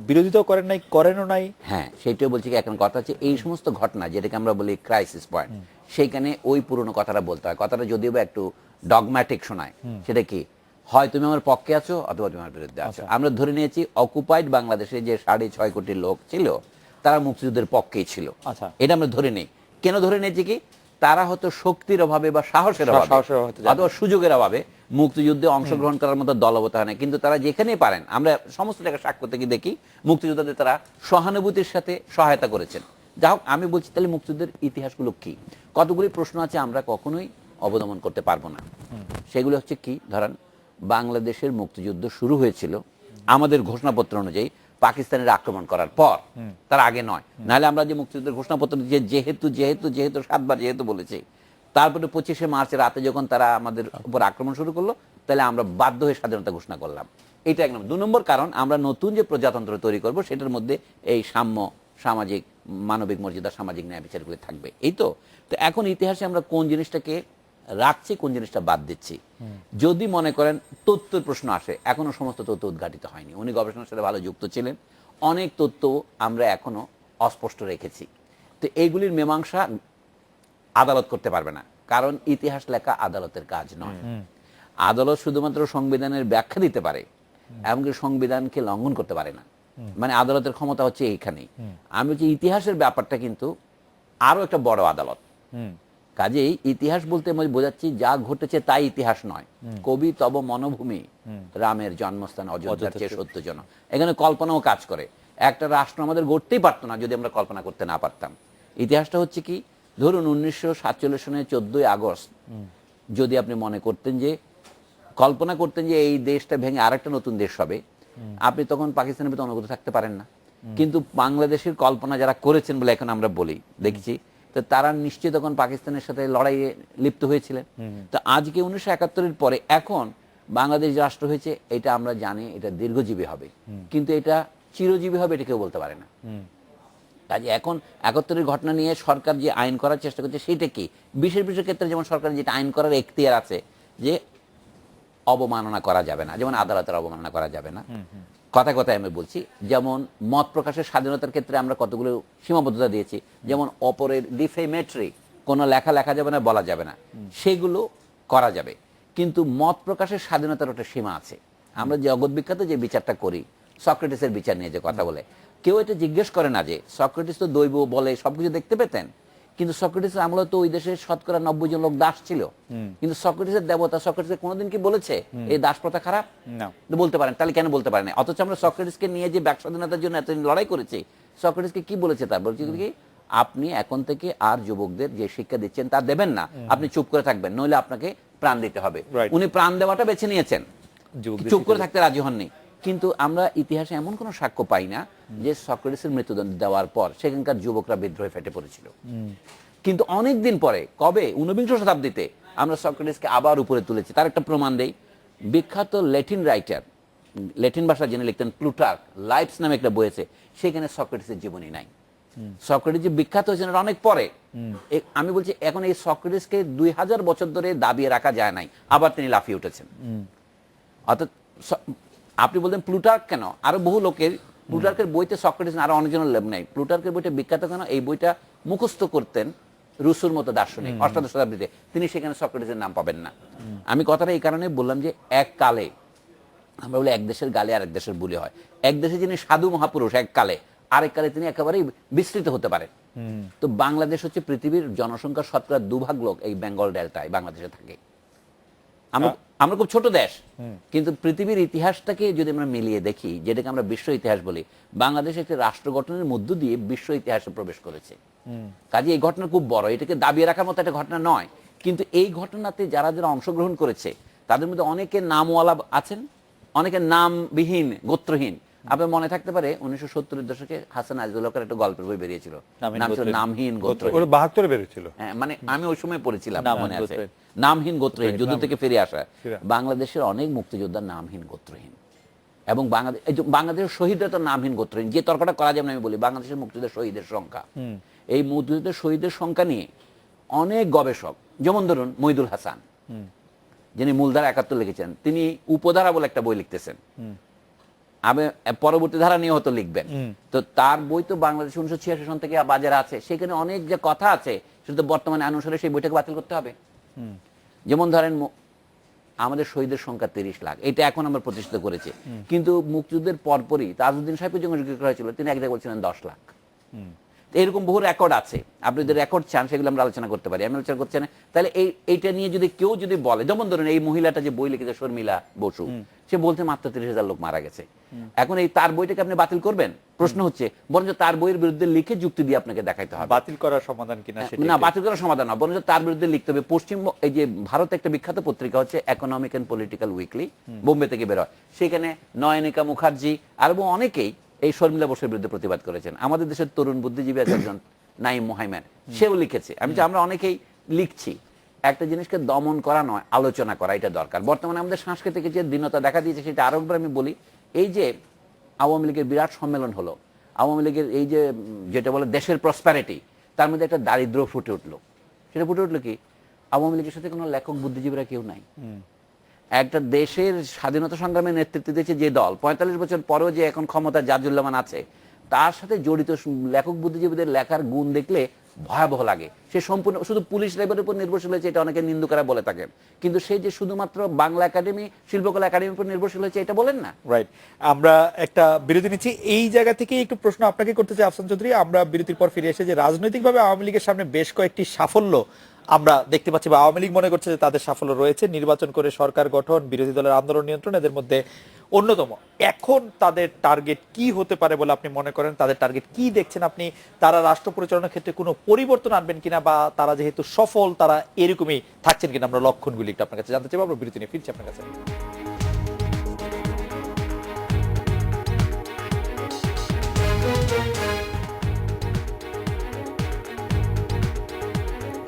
বিরোধিতাও করেন নাই, করেনও নাই? হ্যাঁ, সেইটাও বলছি। কি এখন কথা হচ্ছে, এই সমস্ত ঘটনা যেটাকে আমরা বলি ক্রাইসিস পয়েন্ট, সেইখানে ওই পুরনো কথাটা বলতে হয়। কথাটা যদিও বা একটু ডগম্যাটিক শোনায়, সেটা কি হয় তুমি আমার পক্ষে আছো অথবা তুমি আমার বিরুদ্ধে আছো। আমরা ধরে নিয়েছি অকুপাইড বাংলাদেশে যে 6.5 কোটি লোক ছিল, তারা মুক্তিযুদ্ধের পক্ষেই ছিল। আচ্ছা, এটা আমরা ধরে নিই। কেন ধরে নিয়েছি? কি তারা হয়তো শক্তির অভাবে বা সাহসের অভাবে অথবা সুযোগের অভাবে মুক্তিযুদ্ধে অংশগ্রহণ করার মতো দলবদ্ধ হয় না, কিন্তু তারা যেখানেই পারেন, আমরা সমস্ত জায়গায় সাক্ষ্য থেকে দেখি, মুক্তিযোদ্ধাদের তারা সহানুভূতির সাথে সহায়তা করেছেন। যা হোক, আমি বলছি তাহলে মুক্তিযুদ্ধের ইতিহাসগুলো কি? কতগুলি প্রশ্ন আছে আমরা কখনোই অবদমন করতে পারবো না। সেগুলো হচ্ছে কি, ধরেন বাংলাদেশের মুক্তিযুদ্ধ শুরু হয়েছিল আমাদের ঘোষণাপত্র অনুযায়ী পাকিস্তানের আক্রমণ করার পর, তার আগে নয়। নাহলে আমরা যে মুক্তিযুদ্ধের ঘোষণাপত্র যেহেতু 7বার যেহেতু বলেছি, তারপরে 25শে মার্চ রাতে যখন তারা আমাদের উপর আক্রমণ শুরু করলো, তাহলে আমরা বাধ্য হয়ে স্বাধীনতা ঘোষণা করলাম। এটা 1 নম্বর। 2 নম্বর কারণ, আমরা নতুন যে প্রজাতন্ত্র তৈরি করব, সেটার মধ্যে এই সাম্য, সামাজিক মানবিক মর্যাদা, সামাজিক ন্যায় বিচারগুলি থাকবে। এই তো এখন ইতিহাসে আমরা কোন জিনিসটাকে রাখছি, কোন জিনিসটা বাদ দিচ্ছি। যদি মনে করেন তথ্যের প্রশ্ন আসে, এখনো সমস্ত তথ্য উদ্ঘাটিত হয়নি। উনি গবেষণার সাথে ভালো যুক্ত ছিলেন, অনেক তথ্য আমরা এখনো অস্পষ্ট রেখেছি। তো এইগুলির মীমাংসা আদালত করতে পারবে না, কারণ ইতিহাস লেখা আদালতের কাজ নয়। আদালত শুধুমাত্র সংবিধানের ব্যাখ্যা দিতে পারে, এমনকি সংবিধানকে লঙ্ঘন করতে পারে না। মানে আদালতের ক্ষমতা হচ্ছে এইখানেই। আমি বলছি ইতিহাসের ব্যাপারটা কিন্তু আরো একটা বড় আদালত। কাজেই ইতিহাস বলতে আমি বোঝাচ্ছি যা ঘটেছে তাই ইতিহাস নয়। কবি তব মনোভূমি, রামের জন্মস্থান অযোধ্যার চেয়ে সত্যজনক। এখানে কল্পনাও কাজ করে। একটা রাষ্ট্র আমাদের গড়তেই পারতো না যদি আমরা কল্পনা করতে না পারতাম। ইতিহাসটা হচ্ছে কি, ধরুন 1947 সনের 14ই আগস্ট যদি আপনি মনে করতেন যে, কল্পনা করতেন যে এই দেশটা ভেঙে আরেকটা নতুন দেশ হবে, আপনি তখন পাকিস্তানের ভিতরে অনুগত থাকতে পারেন না। কিন্তু বাংলাদেশের কল্পনা যারা করেছেন বলে এখন আমরা বলি, দেখছি, তো তারা নিশ্চয়ই তখন পাকিস্তানের সাথে লড়াইয়ে লিপ্ত হয়েছিলেন। তো আজকে 1971-এর পরে এখন বাংলাদেশ রাষ্ট্র হয়েছে, এটা আমরা জানি এটা দীর্ঘজীবী হবে, কিন্তু এটা চিরজীবী হবে এটা কেউ বলতে পারে না। কাজে এখন ৭১-এর ঘটনা নিয়ে সরকার যে আইন করার চেষ্টা করছে সেটা কি, বিশেষ বিশেষ ক্ষেত্রে যেমন সরকার যেটা আইন করার এখতিয়ার আছে যে অবমাননা করা যাবে না, যেমন আদালতের অবমাননা করা যাবে না, কথায় কথায় আমি বলছি, যেমন মত প্রকাশের স্বাধীনতার ক্ষেত্রে আমরা কতগুলো সীমাবদ্ধতা দিয়েছি, যেমন অপরের ডিফেমেটরি কোনো লেখা লেখা যাবে না, বলা যাবে না, সেগুলো করা যাবে। কিন্তু মত প্রকাশের স্বাধীনতার একটা সীমা আছে। আমরা জগৎ বিখ্যাত যে বিচারটা করি সক্রেটিসের বিচার নিয়ে যে কথা বলে, কেউ এটা জিজ্ঞেস করে না যে সক্রেটিস তো দৈব বলে সবকিছু দেখতে পেতেন, কিন্তু সক্রেটিসের আমলে তো ওই দেশে শতকরা ৯০ জন লোক দাস ছিল, কিন্তু সক্রেটিসের দেবতা সক্রেটিস কোনোদিন কি বলেছে এই দাস প্রথা খারাপ? না, বলতে পারেন, তাহলে কেন বলতে পারেন? অথচ আমরা সক্রেটিসকে নিয়ে যে বাক স্বাধীনতার জন্য এতদিন লড়াই করেছি, সক্রেটিসকে কি বলেছে? তার বলছে কি, আপনি এখন থেকে আর যুবকদের যে শিক্ষা দিচ্ছেন তা দেবেন না, আপনি চুপ করে থাকবেন, নইলে আপনাকে প্রাণ দিতে হবে। উনি প্রাণ দেওয়াটা বেছে নিয়েছেন, চুপ করে থাকতে রাজি হননি। কিন্তু আমরা ইতিহাসে এমন কোনো সাক্ষ্য পাই না যে সক্রেটিসের মৃত্যুদণ্ড দেওয়ার পর সেখানকার যুবকরা বিদ্রোহে ফেটে পড়েছিল। কিন্তু অনেক দিন পরে, কবে ঊনবিংশ শতাব্দীতে আমরা সক্রেটিসকে আবার উপরে তুলেছি। তার একটা প্রমাণ দেই, বিখ্যাত ল্যাটিন রাইটার, ল্যাটিন ভাষা যিনি লিখতেন প্লুটার্ক, লাইফস নামে একটা বই আছে, সেখানে সক্রেটিসের জীবনী নাই। সক্রেটিস যে বিখ্যাত হয়েছেন অনেক পরে। আমি বলছি এখন এই সক্রেটিসকে ২০০০ বছর ধরে দাবিয়ে রাখা যায় নাই, আবার তিনি লাফিয়ে উঠেছেন। অর্থাৎ আপনি বলতেন প্লুটার্ক কেন, আরো বহু লোকের, প্লুটার্কের বইতে সক্রেটিস আরো অনেকজনের লেভ নেই। প্লুটার্কের বইটা বিখ্যাত কেন, এই বইটা মুখস্থ করতেন রুসোর মতো দার্শনিক অষ্টাদশ শতাব্দীতে, তিনি সেখানে সক্রেটিসের নাম পাবেন না। আমি কথাটা এই কারণে বললাম যে এক কালে আমরা বলি এক দেশের গালে আরেক দেশের বুলি হয়। এক দেশে যিনি সাধু মহাপুরুষ এক কালে, আরেক কালে তিনি একেবারেই বিস্তৃত হতে পারেন। তো বাংলাদেশ হচ্ছে পৃথিবীর জনসংখ্যার শতকরা ২ ভাগ লোক এই বেঙ্গল ডেল্টায় বাংলাদেশে থাকে। আমরা খুব ছোট দেশ, কিন্তু পৃথিবীর ইতিহাসটাকে যদি আমরা মিলিয়ে দেখি, যেটাকে আমরা বিশ্ব ইতিহাস বলি, বাংলাদেশ একটি রাষ্ট্র গঠনের মধ্য দিয়ে বিশ্ব ইতিহাসে প্রবেশ করেছে। কাজে এই ঘটনা খুব বড়, এটাকে দাবিয়ে রাখার মতো একটা ঘটনা নয়। কিন্তু এই ঘটনাতে যারা যারা অংশগ্রহণ করেছে তাদের মধ্যে অনেকে নামওয়ালা আছেন, অনেকে নামবিহীন, গোত্রহীন। আপনার মনে থাকতে পারে ১৯৭০-এর দশকে হাসান আজিজুল-হকের একটা গল্পের বই বেরিয়েছিল, নাম ছিল নামহীন গোত্রহীন। ৭২ বেরিয়েছিল। হ্যাঁ, মানে আমি ওই সময় পড়েছিলাম, মনে আছে, নামহীন গোত্রহীন, যুদ্ধ থেকে ফিরে আসা। বাংলাদেশের অনেক মুক্তিযোদ্ধা নামহীন গোত্রহীন, এবং বাংলাদেশের শহীদরা তো নামহীন গোত্রহীন। যে তর্কটা করা যাবে না, আমি বলি বাংলাদেশের মুক্তিযোদ্ধা শহীদের সংখ্যা, এই মুক্তিযোদ্ধা শহীদের সংখ্যা নিয়ে অনেক গবেষক, যেমন ধরুন মহিদুল হাসান, যিনি মূলধারা ৭১ লিখেছেন, তিনি উপধারা বলে একটা বই লিখতেছেন, আমি পরবর্তী ধারা নিয়ে হয়তো লিখবেন। তো তার বই তো বাংলাদেশ ১৯৮৬ সন থেকে বাজারে আছে, সেখানে অনেক যে কথা আছে সেটা বর্তমানে অনুসারে সেই বইটাকে বাতিল করতে হবে। যেমন ধরেন আমাদের শহীদের সংখ্যা ৩০ লাখ, এটা এখন আমরা প্রতিষ্ঠিত করেছি, কিন্তু মুক্তিযুদ্ধের পরপরই তাজউদ্দিন সাহেবের যখন জিজ্ঞেস করা হয়েছিল, তিনি এক জায়গায় বলছিলেন ১০ লাখ। এরকম বহু রেকর্ড আছে, আপনি যদি রেকর্ড চান সেগুলো আমরা আলোচনা করতে পারি, আমি আলোচনা করছি না। তাহলে এইটা নিয়ে যদি কেউ যদি বলে, যেমন ধরুন এই মহিলাটা যে বই লিখেছে শর্মিলা বসু, সে বলতে মাত্র ৩০,০০০ লোক মারা গেছে। এখন এই তার বইটাকে আপনি বাতিল করবেন? প্রশ্ন হচ্ছে, বরঞ্চ তার বইয়ের বিরুদ্ধে লিখে যুক্তি দিয়ে আপনাকে দেখাইতে হবে। বাতিল করার সমাধান কিনা না, বাতিল করার সমাধান না, বরঞ্চ তার বিরুদ্ধে লিখতে হবে। এই যে ভারতে একটা বিখ্যাত পত্রিকা হচ্ছে economic and political weekly, Bombay থেকে বের হয়, সেখানে নয়নিকা মুখার্জি আর অনেকেই এই শর্মিলা বসুর বিরুদ্ধে প্রতিবাদ করেছেন। আমাদের দেশের তরুণ বুদ্ধিজীবী একজন নাইম মোহাইমেন, সেও লিখেছে। আমরা অনেকেই লিখছি। একটা জিনিসকে দমন করা নয়, আলোচনা করা, এটা দরকার। বর্তমানে আমাদের সাংস্কৃতিক যে দীনতা দেখা দিয়েছে, সেটা আরো একবার আমি বলি, এই যে আওয়ামী লীগের বিরাট সম্মেলন হলো, আওয়ামী লীগের এই যে যেটা বলে দেশের প্রসপ্যারিটি, তার মধ্যে একটা দারিদ্র্য ফুটে উঠলো। সেটা ফুটে উঠলো কি, আওয়ামী লীগের সাথে কোনো লেখক বুদ্ধিজীবীরা কেউ নাই। একটা দেশের স্বাধীনতা সংগ্রামে নেতৃত্ব দিয়েছে যে দল, ৪৫ বছর পরেও যে এখন ক্ষমতা জাজুল্লামান আছে, তার সাথে জড়িত লেখক বুদ্ধিজীবীদের লেখার গুণ দেখলে ভয়াবহ লাগে। সে সম্পূর্ণ শুধু পুলিশ লেভেলের উপর নির্ভরশীল হয়েছে, এটা অনেকে নিন্দুকেরা বলে থাকেন, কিন্তু সে যে শুধুমাত্র বাংলা একাডেমি, শিল্পকলা একাডেমির উপর নির্ভরশীল হয়েছে, এটা বলেন না। রাইট, আমরা একটা বিরতি নিচ্ছি। এই জায়গা থেকে একটু প্রশ্ন আপনাকে করতে চাই আফসান চৌধুরী, আমরা বিরতির পর ফিরে এসে যে রাজনৈতিকভাবে আওয়ামী লীগের সামনে বেশ কয়েকটি সাফল্য আমরা দেখতে পাচ্ছি, বা আওয়ামী লীগ মনে করছে যে তাদের সাফল্য রয়েছে, নির্বাচন করে সরকার গঠন, বিরোধী দলের আন্দোলন নিয়ন্ত্রণ, এদের মধ্যে অন্যতম। এখন তাদের টার্গেট কি হতে পারে বলে আপনি মনে করেন? তাদের টার্গেট কি দেখছেন আপনি? তারা রাষ্ট্র পরিচালনার ক্ষেত্রে কোনো পরিবর্তন আনবেন কিনা, বা তারা যেহেতু সফল তারা এরকমই থাকছেন কিনা, আমরা লক্ষণগুলি একটু আপনার কাছে জানতে চাইবো। আমরা বিরতি নিয়ে ফিরছি আপনার কাছে।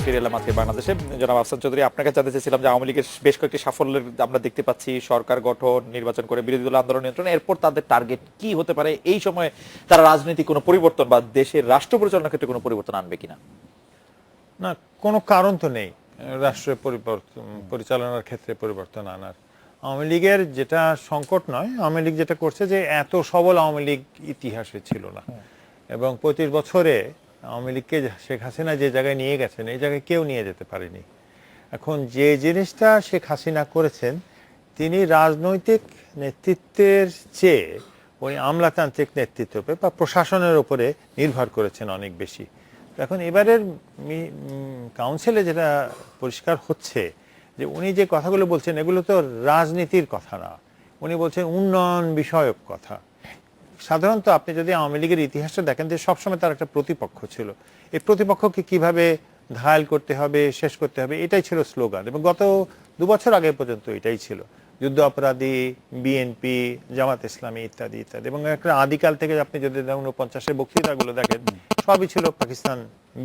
ফিরে এলাম আজকে বাংলাদেশে। জনাব আফসান চৌধুরী, আপনার কাছে জানতে চাইছিলাম যে আওয়ামী লীগের বেশ কয়েকটি সাফল্যের আমরা দেখতে পাচ্ছি, সরকার গঠন, নির্বাচন করে বিরোধী দল আন্দোলন নিয়ন্ত্রণ, এরপর তাদের টার্গেট কি হতে পারে? এই সময়ে তারা রাজনৈতিক কোনো পরিবর্তন বা দেশের রাষ্ট্র পরিচালনার ক্ষেত্রে কোনো পরিবর্তন আনবে কিনা? না, কোনো কারণ তো নেই রাষ্ট্রের পরিচালনার ক্ষেত্রে পরিবর্তন আনার। আওয়ামী লীগের যেটা সংকট নয়, আওয়ামী লীগ যেটা করছে যে এত সবল আওয়ামী লীগ ইতিহাসে ছিল না, এবং 25 বছরে আওয়ামী লীগকে শেখ হাসিনা যে জায়গায় নিয়ে গেছেন এই জায়গায় কেউ নিয়ে যেতে পারেনি। এখন যে জিনিসটা শেখ হাসিনা করেছেন, তিনি রাজনৈতিক নেতৃত্বের চেয়ে উনি আমলাতান্ত্রিক নেতৃত্ব বা প্রশাসনের উপরে নির্ভর করেছেন অনেক বেশি। এখন এবারের কাউন্সিলে যেটা পরিষ্কার হচ্ছে যে উনি যে কথাগুলো বলছেন এগুলো তো রাজনীতির কথা না, উনি বলছেন উন্নয়ন বিষয়ক কথা। সাধারণত আপনি যদি আওয়ামী লীগের ইতিহাসটা দেখেন যে সবসময় তার একটা প্রতিপক্ষ ছিল, এই প্রতিপক্ষকে কিভাবে ঘায়াল করতে হবে, শেষ করতে হবে, এটাই ছিল স্লোগান। এবং গত 2 বছর আগে পর্যন্ত এটাই ছিল, যুদ্ধ অপরাধী, বিএনপি, জামাত ইসলামী ইত্যাদি ইত্যাদি। এবং একটা আদিকাল থেকে আপনি যদি 49-এর বক্তৃতাগুলো দেখেন, সবই ছিল পাকিস্তান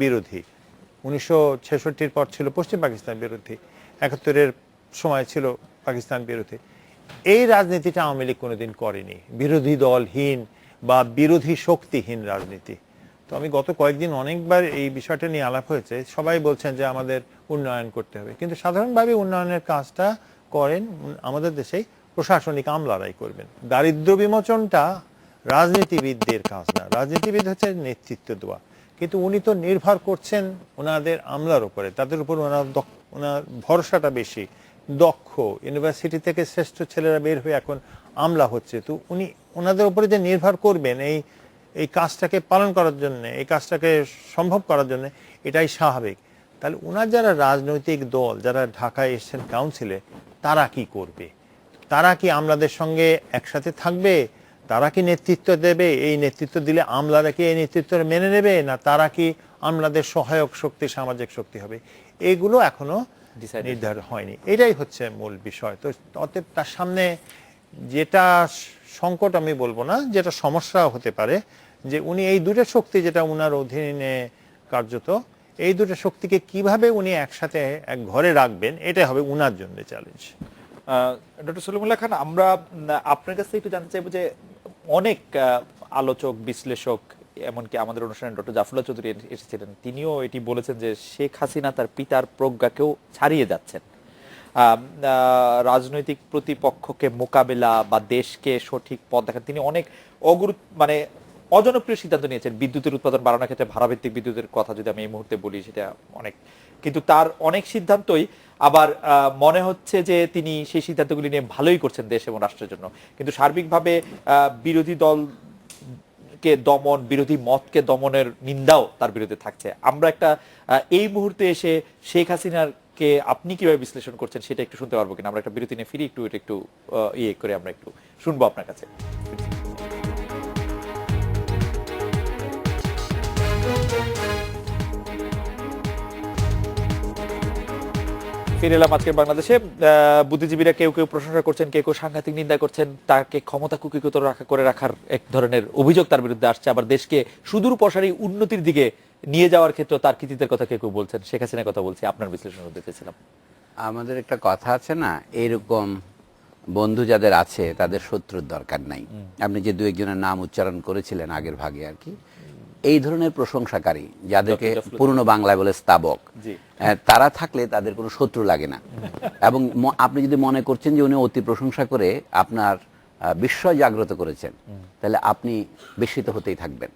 বিরোধী। 1966-র পর ছিল পশ্চিম পাকিস্তান বিরোধী, 71-এর সময় ছিল পাকিস্তান বিরোধী। এই রাজনীতিটা আওয়ামী লীগ কোনোদিন করেনি, বিরোধী দলহীন বা বিরোধী শক্তিহীন রাজনীতি। তো আমি গত কয়েকদিন অনেকবার এই বিষয়টা নিয়ে আলাপ হয়েছে, সবাই বলছেন যে আমাদের উন্নয়ন করতে হবে, কিন্তু সাধারণভাবে উন্নয়নের কাজটা করেন আমাদের দেশে প্রশাসনিক আমলারাই করবেন। দারিদ্র বিমোচনটা রাজনীতিবিদদের কাজ না, রাজনীতিবিদ হচ্ছে নেতৃত্ব দেওয়া, কিন্তু উনি তো নির্ভর করছেন ওনাদের আমলার উপরে, তাদের উপর ওনার ভরসাটা বেশি। দক্ষ ইউনিভার্সিটি থেকে শ্রেষ্ঠ ছেলেরা বের হয়ে এখন আমলা হচ্ছে, তো উনি ওনাদের উপরে যে নির্ভর করবেন এই কাজটাকে পালন করার জন্য, এই কাজটাকে সম্ভব করার জন্য, এটাই স্বাভাবিক। তাহলে ওনার যারা রাজনৈতিক দল যারা ঢাকায় এসছেন কাউন্সিলে, তারা কি করবে? তারা কি আমলাদের সঙ্গে একসাথে থাকবে? তারা কি নেতৃত্ব দেবে? এই নেতৃত্ব দিলে আমলারা কি এই নেতৃত্ব মেনে নেবে, না তারা কি আমলাদের সহায়ক শক্তি, সামাজিক শক্তি হবে? এগুলো এখনো নির্ধারণ হয়নি, এটাই হচ্ছে মূল বিষয়। তো অতএব তার সামনে যেটা সংকট আমি বলবো না, যেটা সমস্যা হতে পারে, যে উনি এই দুটো শক্তি যেটা উনার অধীনে কার্যত, এই দুটো শক্তিকে কিভাবে উনি একসাথে এক ঘরে রাখবেন, এটাই হবে উনার জন্য চ্যালেঞ্জ। ডক্টর সলিমুল্লাহ খান, আমরা আপনার কাছে একটু জানতে চাইবো যে অনেক আলোচক, বিশ্লেষক, এমনকি আমাদের অনুষ্ঠানে ডক্টর জাফরুল্লাহ চৌধুরী এসেছিলেন, তিনিও এটি বলেছেন যে শেখ হাসিনা তার পিতার প্রজ্ঞাকেও ছাড়িয়ে যাচ্ছেন। রাজনৈতিক প্রতিপক্ষকে মোকাবেলা বা দেশকে সঠিক পথ দেখান তিনি অনেক অজনপ্রিয় সিদ্ধান্ত নিয়েছেন। বিদ্যুতের উৎপাদন বাড়ানোর ক্ষেত্রে ভাড়াভিত্তিক বিদ্যুতের কথা যদি আমি এই মুহূর্তে বলি, সেটা অনেক, কিন্তু তার অনেক সিদ্ধান্তই আবার মনে হচ্ছে যে তিনি সেই সিদ্ধান্তগুলি নিয়ে ভালোই করছেন দেশ এবং রাষ্ট্রের জন্য, কিন্তু সার্বিকভাবে বিরোধী দলকে দমন, বিরোধী মতকে দমনের নিন্দাও তার বিরুদ্ধে থাকছে। আমরা একটা এই মুহূর্তে এসে শেখ হাসিনার কে আপনি কিভাবে বিশ্লেষণ করছেন সেটা একটু শুনতে পারবো কিনা? আমরা একটা বিরতি নিয়ে ফিরি, একটু ইয়ে করে আমরা একটু শুনবো আপনার কাছে। ফিরে এলাম আজকের বাংলাদেশে। বুদ্ধিজীবীরা কেউ কেউ প্রশংসা করছেন, কেউ কেউ সাংঘাতিক নিন্দা করছেন, তাকে ক্ষমতা কুক্ষিগত করে রাখার এক ধরনের অভিযোগ তার বিরুদ্ধে আসছে। আবার দেশকে সুদূর প্রসারী উন্নতির দিকে নিয়ে যাওয়ার ক্ষেত্রে তার কৃতিত্বের কথা কেউ কেউ বলছেন। শেখ হাসিনার কথা বলছি, আপনার বিশ্লেষণ দিতেছিলাম। আমাদের একটা কথা আছে না, এরকম বন্ধু যাদের আছে তাদের শত্রুর দরকার নাই। আপনি যে 2-1 জনের নাম উচ্চারণ করেছিলেন আগের ভাগে আর কি, এই ধরনের প্রশংসাকারী যাদেরকে পুরনো বাংলায় বলে স্তাবক, তারা থাকলে তাদের কোনো শত্রু লাগে না। এবং আপনি যদি মনে করছেন যে উনি অতি প্রশংসা করে আপনার বিস্ময় জাগ্রত করেছেন, তাহলে আপনি বিস্মিত হতেই থাকবেন।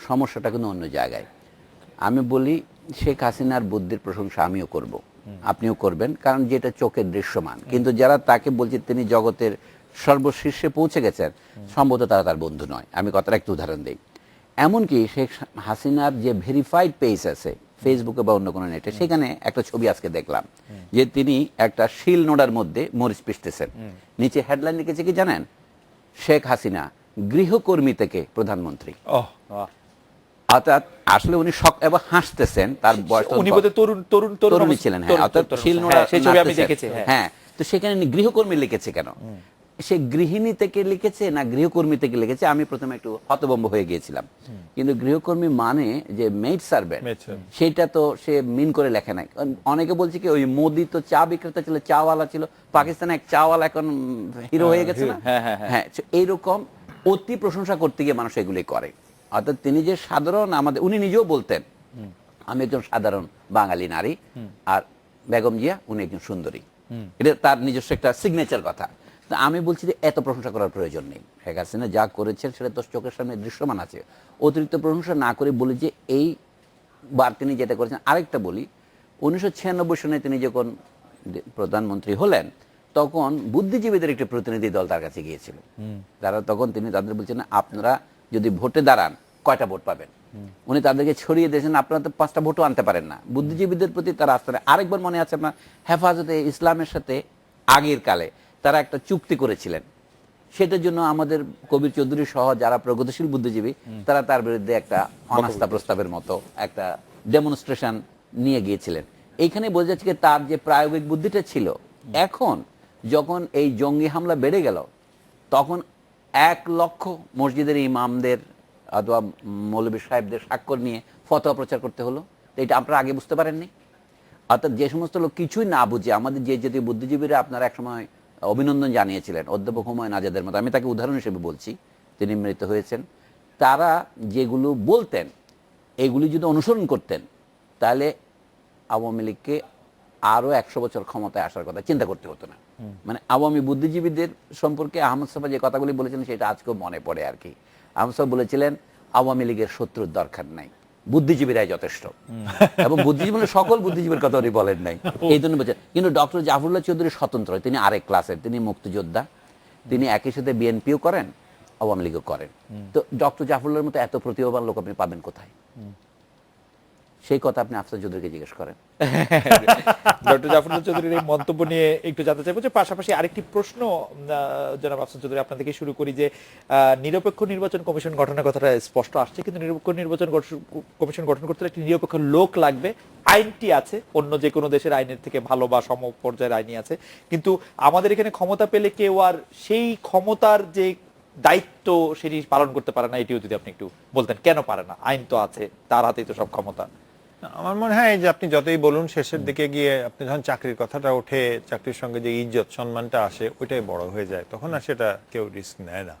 সমস্যাটা কিন্তু অন্য জায়গায়। আমি বলি, শেখ হাসিনার বুদ্ধির প্রশংসা আমিও করব, আপনিও করবেন, কারণ যেটা চোখের দৃশ্যমান। কিন্তু যারা তাকে বলছে তিনি জগতের সর্বশীর্ষে পৌঁছে গেছেন, সম্ভবত তারা তার বন্ধু নয়। আমি কথাটা একটু উদাহরণ দিই। এমনকি শেখ হাসিনার যে ভেরিফাইড পেজ আছে ফেসবুকে বা অন্য কোনো নেটে, সেখানে একটা ছবি আজকে দেখলাম যে তিনি একটা শিল নোড়ার মধ্যে মরিচ পিষতেছেন। নিচে হেডলাইন লিখেছে কি জানেন? শেখ হাসিনা গৃহকর্মী থেকে প্রধানমন্ত্রী। অর্থাৎ আসলে উনি এবং হাসতেছেন, তার বয়স তরুণী ছিলেন। হ্যাঁ, অর্থাৎ শিল নোড়া সেই ছবি আমি দেখেছি। হ্যাঁ, তো সেখানে গৃহকর্মী লিখেছে কেন? সে গৃহিণী থেকে লিখেছে না গৃহকর্মী থেকে লিখেছে, আমি প্রথমে একটু হতভম্ব হয়ে গিয়েছিলাম। কিন্তু গৃহকর্মী মানে যে মেড সার্ভেন্ট, সেটা তো সে মিন করে লেখে নাই। অনেকে বলছে কি ওই মোদি তো চা বিক্রেতা ছিল, চাওয়ালা ছিল, পাকিস্তানে এক চাওয়ালা এখন হিরো হয়ে গেছে না? হ্যাঁ, এইরকম অতি প্রশংসা করতে গিয়ে মানুষ এগুলি করে। অর্থাৎ তিনি যে সাধারণ, আমাদের উনি নিজেও বলতেন আমি একজন সাধারণ বাঙালি নারী, আর বেগম জিয়া উনি একজন সুন্দরী, এটা তার নিজস্ব একটা সিগনেচার কথা। আমি বলছি যে এত প্রশংসা করার প্রয়োজন নেই। শেখ হাসিনা যা করেছেন সেটা তো চোখের সামনে দৃশ্যমান আছে। অতিরিক্ত প্রশংসা না করে বলি যে এই বার তিনি যেটা করেছেন। আরেকটা বলি, 1996 সনে তিনি যখন প্রধানমন্ত্রী হলেন তখন বুদ্ধিজীবীদের একটি প্রতিনিধি দল তার কাছে গিয়েছিল। তারা তখন তিনি তাদের বলছেন আপনারা যদি ভোটে দাঁড়ান কয়টা ভোট পাবেন। উনি তাদেরকে ছড়িয়ে দিয়েছেন আপনারা তো 5টা ভোটও আনতে পারেন না। বুদ্ধিজীবীদের প্রতি তারা আস্থা নেই। আরেকবার মনে আছে আপনার হেফাজতে ইসলামের সাথে আগের কালে তারা একটা চুক্তি করেছিলেন, সেটার জন্য আমাদের কবির চৌধুরী সহ যারা প্রগতিশীল বুদ্ধিজীবী তারা তার বিরুদ্ধে একটা অনাস্থা প্রস্তাবের মতো একটা ডেমনস্ট্রেশন নিয়ে গিয়েছিলেন। এইখানে বোঝা যাচ্ছে যে তার যে প্রায়োগিক বুদ্ধিটা ছিল, এখন যখন এই জঙ্গি হামলা বেড়ে গেল তখন 1 লক্ষ মসজিদের ইমামদের অথবা মৌলবী সাহেবদের স্বাক্ষর নিয়ে ফতোয়া প্রচার করতে হলো। তো এটা আপনারা আগে বুঝতে পারেননি। অর্থাৎ যে সমস্ত লোক কিছুই না বুঝে, আমাদের যে জাতীয় বুদ্ধিজীবীরা আপনারা একসময় অভিনন্দন জানিয়েছিলেন, অধ্যাপক হুমায়ুন আজাদের মতো, আমি তাকে উদাহরণ হিসেবে বলছি, তিনি মৃত হয়েছেন, তারা যেগুলো বলতেন এগুলি যদি অনুসরণ করতেন তাহলে আওয়ামী লীগকে আরো 100 বছর ক্ষমতায় আসার কথা চিন্তা করতে হতো না। মানে আওয়ামী বুদ্ধিজীবীদের সম্পর্কে আহমদ সাফা যে কথাগুলি বলেছিলেন সেটা আজকেও মনে পড়ে আর কি। আহমদ সাফা বলেছিলেন আওয়ামী লীগের শত্রুর দরকার নাই, বুদ্ধিজীবীরাই যথেষ্ট। এবং বুদ্ধিজীবী সকল বুদ্ধিজীবীর কথা উনি বলেন নাই, এই জন্য বলছেন। কিন্তু ডক্টর জাফরুল্লাহ চৌধুরী স্বতন্ত্র, তিনি আরেক ক্লাসের, তিনি মুক্তিযোদ্ধা, তিনি একই সাথে বিএনপিও করেন আওয়ামী লীগও করেন। তো ডক্টর জাফরুল্লাহর মতো এত প্রতিভাবান লোক আপনি পাবেন কোথায়? সেই কথা আপনি আফসার চৌধুরীকে জিজ্ঞেস করেন। ডক্টর জাফরুল্লাহ চৌধুরীর এই মন্তব্য নিয়ে একটু জানতে চাইবো, যে পাশাপাশি আরেকটি প্রশ্ন জনাব আফসার চৌধুরী আপনার থেকে শুরু করি, যে নিরপেক্ষ নির্বাচন কমিশন গঠনের কথাটা স্পষ্ট আসছে, কিন্তু নিরপেক্ষ নির্বাচন কমিশন গঠন করতে একটি নিরপেক্ষ লোক লাগবে। আইনটি আছে, অন্য যে কোনো দেশের আইনের থেকে ভালো বা সম পর্যায়ের আইনই আছে, কিন্তু আমাদের এখানে ক্ষমতা পেলে কেউ আর সেই ক্ষমতার যে দায়িত্ব সেটি পালন করতে পারে না। এটিও যদি আপনি একটু বলতেন কেন পারে না? আইন তো আছে, তার হাতেই তো সব ক্ষমতা। আমার মনে হয় যে আপনি যতই বলুন শেষের দিকে গিয়ে আপনি যখন চাকরির কথাটা ওঠে, চাকরির সঙ্গে যে ইজ্জত সম্মানটা আসে ওইটাই বড় হয়ে যায়, তখন আর সেটা কেউ রিস্ক নেয় না,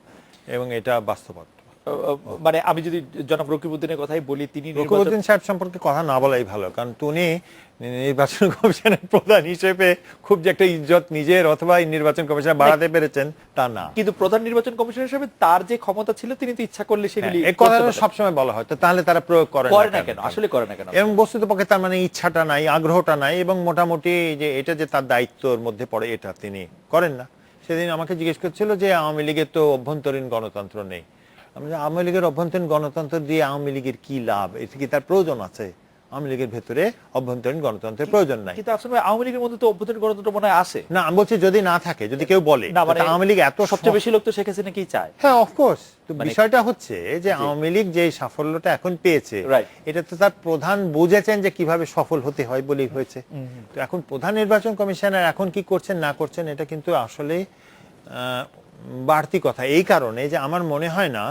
এবং এটা বাস্তবতা। মানে আমি যদি জনাব রকিবউদ্দিনের কথাই বলি, তিনি রকিবউদ্দিন সাহেব সম্পর্কে কথা না বলাই ভালো, কারণ উনি নির্বাচন কমিশনের প্রধান হিসেবে খুব যে একটা ইজ্জত নিজের অথবা নির্বাচন কমিশনে বাড়াতে পেরেছেন তা না। কিন্তু প্রধান নির্বাচন কমিশনার হিসেবে তার যে ক্ষমতা ছিল তিনি তো ইচ্ছা করলে সেগুলি এই কথাটা সবসময় বলা হয়, তো তাহলে তারা প্রয়োগ করে না কেন? আসলে করে না কেন? এবং বস্তুতপক্ষে তার মানে ইচ্ছাটা নাই, আগ্রহটা নাই, এবং মোটামুটি যে এটা যে তার দায়িত্বের মধ্যে পড়ে এটা তিনি করেন না। সেদিন আমাকে জিজ্ঞেস করছিল যে আওয়ামী লীগের তো অভ্যন্তরীণ গণতন্ত্র নেই। আওয়ামী লীগের অভ্যন্তরীণ গণতন্ত্র দিয়ে আওয়ামী লীগের কি লাভ? এটা কি তার প্রয়োজন আছে? আওয়ামী লীগের ভেতরে অভ্যন্তরীণ গণতন্ত্রের প্রয়োজন নাই। কিন্তু আসলে আওয়ামী লীগের মধ্যে তো অভ্যন্তরীণ গণতন্ত্র মনে হয় আসে না। আমি বলছি যদি না থাকে, যদি কেউ বলে আওয়ামী লীগ এত, সবচেয়ে বেশি লোক তো শেখ হাসিনা কি চায়। হ্যাঁ, অফকোর্স। তো বিষয়টা হচ্ছে যে আওয়ামী লীগ যে সাফল্যটা এখন পেয়েছে এটা তো তার প্রধান বুঝেছেন যে কিভাবে সফল হতে হয় বলেই হয়েছে। তো এখন প্রধান নির্বাচন কমিশনার এখন কি করছেন না করছেন এটা কিন্তু আসলে বাড়তি কথা, এই কারণে যে আমার মনে হয় না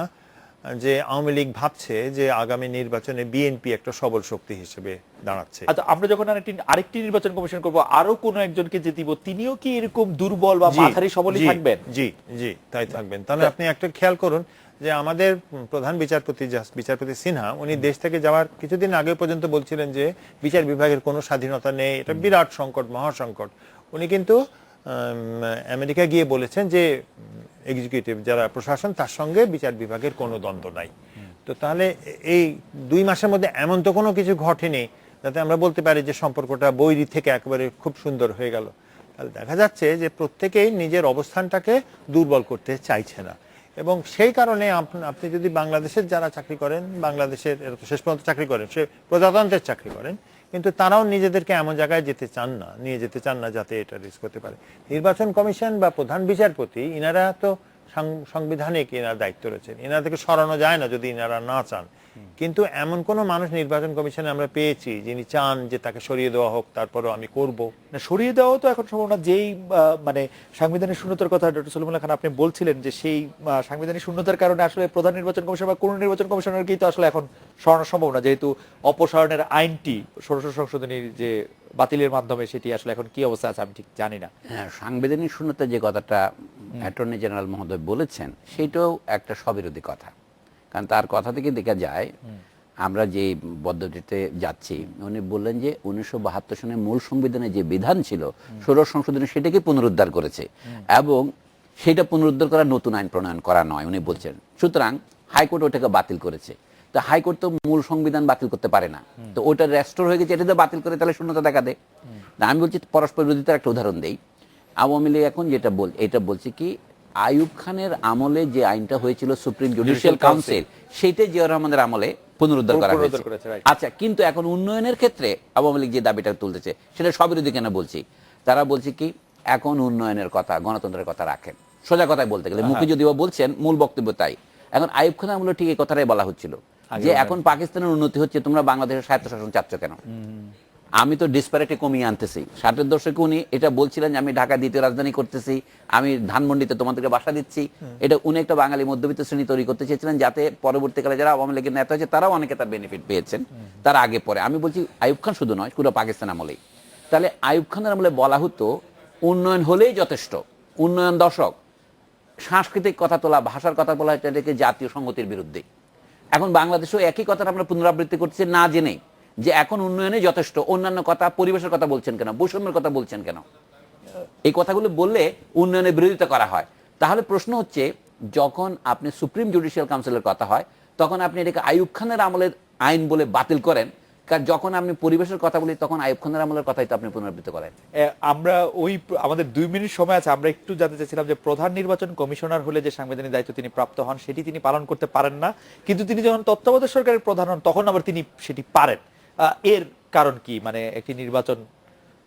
যে আওয়ামী লীগ ভাবছে যে আগামী নির্বাচনে বিএনপি একটা সবল শক্তি হিসেবে দাঁড়াচ্ছে। আচ্ছা, আমরা যখন আরেকটি নির্বাচন কমিশন করব, আরো কোন একজনকে যে দিব, তিনিও কি এরকম দুর্বল বা মাঝারি সবলই থাকবেন? জি জি, তাই থাকবেন। তাহলে আপনি একটা খেয়াল করুন যে আমাদের প্রধান বিচারপতি সিনহা, উনি দেশ থেকে যাওয়ার কিছুদিন আগে পর্যন্ত বলছিলেন যে বিচার বিভাগের কোনো স্বাধীনতা নেই, এটা বিরাট সংকট, মহাসংকট। উনি কিন্তু আমেরিকা গিয়ে বলেছেন যে এক্সিকিউটিভ যারা প্রশাসন তার সঙ্গে বিচার বিভাগের কোনো দ্বন্দ্ব নাই। তো তাহলে এই 2 মাসের মধ্যে এমন তো কোনো কিছু ঘটেনি যাতে আমরা বলতে পারি যে সম্পর্কটা বৈরী থেকে একেবারে খুব সুন্দর হয়ে গেল। তাহলে দেখা যাচ্ছে যে প্রত্যেকেই নিজের অবস্থানটাকে দুর্বল করতে চাইছে না, এবং সেই কারণে আপনি যদি বাংলাদেশের যারা চাকরি করেন, বাংলাদেশের শেষ পর্যন্ত চাকরি করেন, সে প্রজাতন্ত্রের চাকরি করেন, কিন্তু তারাও নিজেদেরকে এমন জায়গায় নিয়ে যেতে চান না যাতে এটা রিস্ক হতে পারে। নির্বাচন কমিশন বা প্রধান বিচারপতি ইনারা তো সাংবিধানিক এনার দায়িত্ব রয়েছেন, এনাদেরকে সরানো যায় না যদি ইনারা না চান। কিন্তু এমন কোন মানুষ নির্বাচন কমিশনে আমরা পেয়েছি যিনি চান যে তাকে সরিয়ে দেওয়া হোক, তারপরও আমি করব না, সরিয়ে দেওয়াও তো এখন সম্ভব না। যেই মানে সাংবিধানিক শূন্যতার কথা ডক্টর সলিমুল্লাহ খান আপনি বলছিলেন, যে সেই সাংবিধানিক শূন্যতার কারণে আসলে প্রধান নির্বাচন কমিশন বা কোন নির্বাচন কমিশনারকেই তো আসলে এখন সরানো সম্ভব না, যেহেতু অপসারণের আইনটি ষোড়শ সংশোধনীর যে বাতিলের মাধ্যমে সেটি আসলে এখন কি অবস্থা আছে আমি ঠিক জানি না। হ্যাঁ, সাংবিধানিক শূন্যতা যে কথাটা অ্যাটর্নি জেনারেল মহোদয় বলেছেন সেটাও একটা স্ববিরোধী কথা, কারণ তার কথা থেকে দেখা যায় আমরা যে পদ্ধতিতে যাচ্ছি, উনি বললেন যে 1972 সনের মূল সংবিধানে যে বিধান ছিল ষোড়শ সংশোধনী সেটাকে পুনরুদ্ধার করেছে এবং সেটা পুনরুদ্ধার করা নতুন আইন প্রণয়ন করা নয় উনি বলছেন। সুতরাং হাইকোর্ট ওটাকে বাতিল করেছে। তো হাইকোর্ট তো মূল সংবিধান বাতিল করতে পারে না, তো ওটা রেস্টোর হয়ে গেছে, এটা তো বাতিল করে তাহলে শূন্যতা দেখা দেয় না। আমি বলছি পরস্পর বিরোধিতার একটা উদাহরণ দেই। আওয়ামী লীগ এখন যেটা এটা বলছে কি, আইয়ুব খানের আমলে যে আইনটা হয়েছিল সুপ্রিম জুডিশিয়াল কাউন্সিল, সেইটা জিয়াউর রহমানের আমলে পুনরুদ্ধার করা হয়েছে। আচ্ছা, কিন্তু এখন উন্নয়নের ক্ষেত্রে আওয়ামী লীগ যে দাবিটা তুলতেছে সেটা স্ববিরোধী কেন বলছি? তারা বলছে কি, এখন উন্নয়নের কথা, গণতন্ত্রের কথা রাখেন, সোজা কথায় বলতে গেলে মুখে যদিও বলছেন, মূল বক্তব্য তাই। এখন আইয়ুব খানের আমলে ঠিক এই কথাটাই বলা হচ্ছিল যে এখন পাকিস্তানের উন্নতি হচ্ছে, তোমরা বাংলাদেশের স্বায়ত্তশাসন চাচ্ছ কেন? আমি তো ডিসপ্যারিটি কমিয়ে আনতেছি। 60-এর দশকে উনি এটা বলছিলেন যে আমি ঢাকা দ্বিতীয় রাজধানী করতেছি, আমি ধানমন্ডিতে তোমাদেরকে বাসা দিচ্ছি। এটা উনি একটা বাঙালি মধ্যবিত্ত শ্রেণী তৈরি করতে চেয়েছিলেন, যাতে পরবর্তীকালে যারা আওয়ামী লীগের নেতা হয়েছে তারাও অনেকে তার বেনিফিট পেয়েছেন তার আগে পরে। আমি বলছি আইয়ুব খান শুধু নয়, পুরো পাকিস্তান আমলেই। তাহলে আইয়ুব খানের আমলে বলা হতো উন্নয়ন হলেই যথেষ্ট, উন্নয়ন দশক, সাংস্কৃতিক কথা তোলা, ভাষার কথা বলা, এটাকে জাতীয় সংহতির বিরুদ্ধে। এখন বাংলাদেশেও একই কথা আমরা পুনরাবৃত্তি করছি না জেনে, যে এখন উন্নয়নে যথেষ্ট, অন্যান্য কথা, পরিবেশের কথা বলছেন কেন, বৈষম্যের কথা বলছেন কেন? এই কথাগুলো বললে উন্নয়নের বিরোধিতা করা হয়। তাহলে প্রশ্ন হচ্ছে, যখন আপনি সুপ্রিম জুডিশিয়াল কাউন্সিলের কথা হয় তখন আপনি এটাকে আইয়ুব খানের আমলের আইন বলে বাতিল করেন, কারণ যখন আপনি পরিবেশের কথা বলি তখন আইয়ুব খানের আমলের কথাই তো আপনি পুনরাবৃত্তি করেন। আমরা আমাদের 2 মিনিট সময় আছে, আমরা একটু জানতে চাইছিলাম যে প্রধান নির্বাচন কমিশনার হলে যে সাংবিধানিক দায়িত্ব তিনি প্রাপ্ত হন সেটি তিনি পালন করতে পারেন না, কিন্তু তিনি যখন তত্ত্বাবধায়ক সরকারের প্রধান হন তখন আবার তিনি সেটি পারেন। এর কারণ কি? মানে একটি নির্বাচন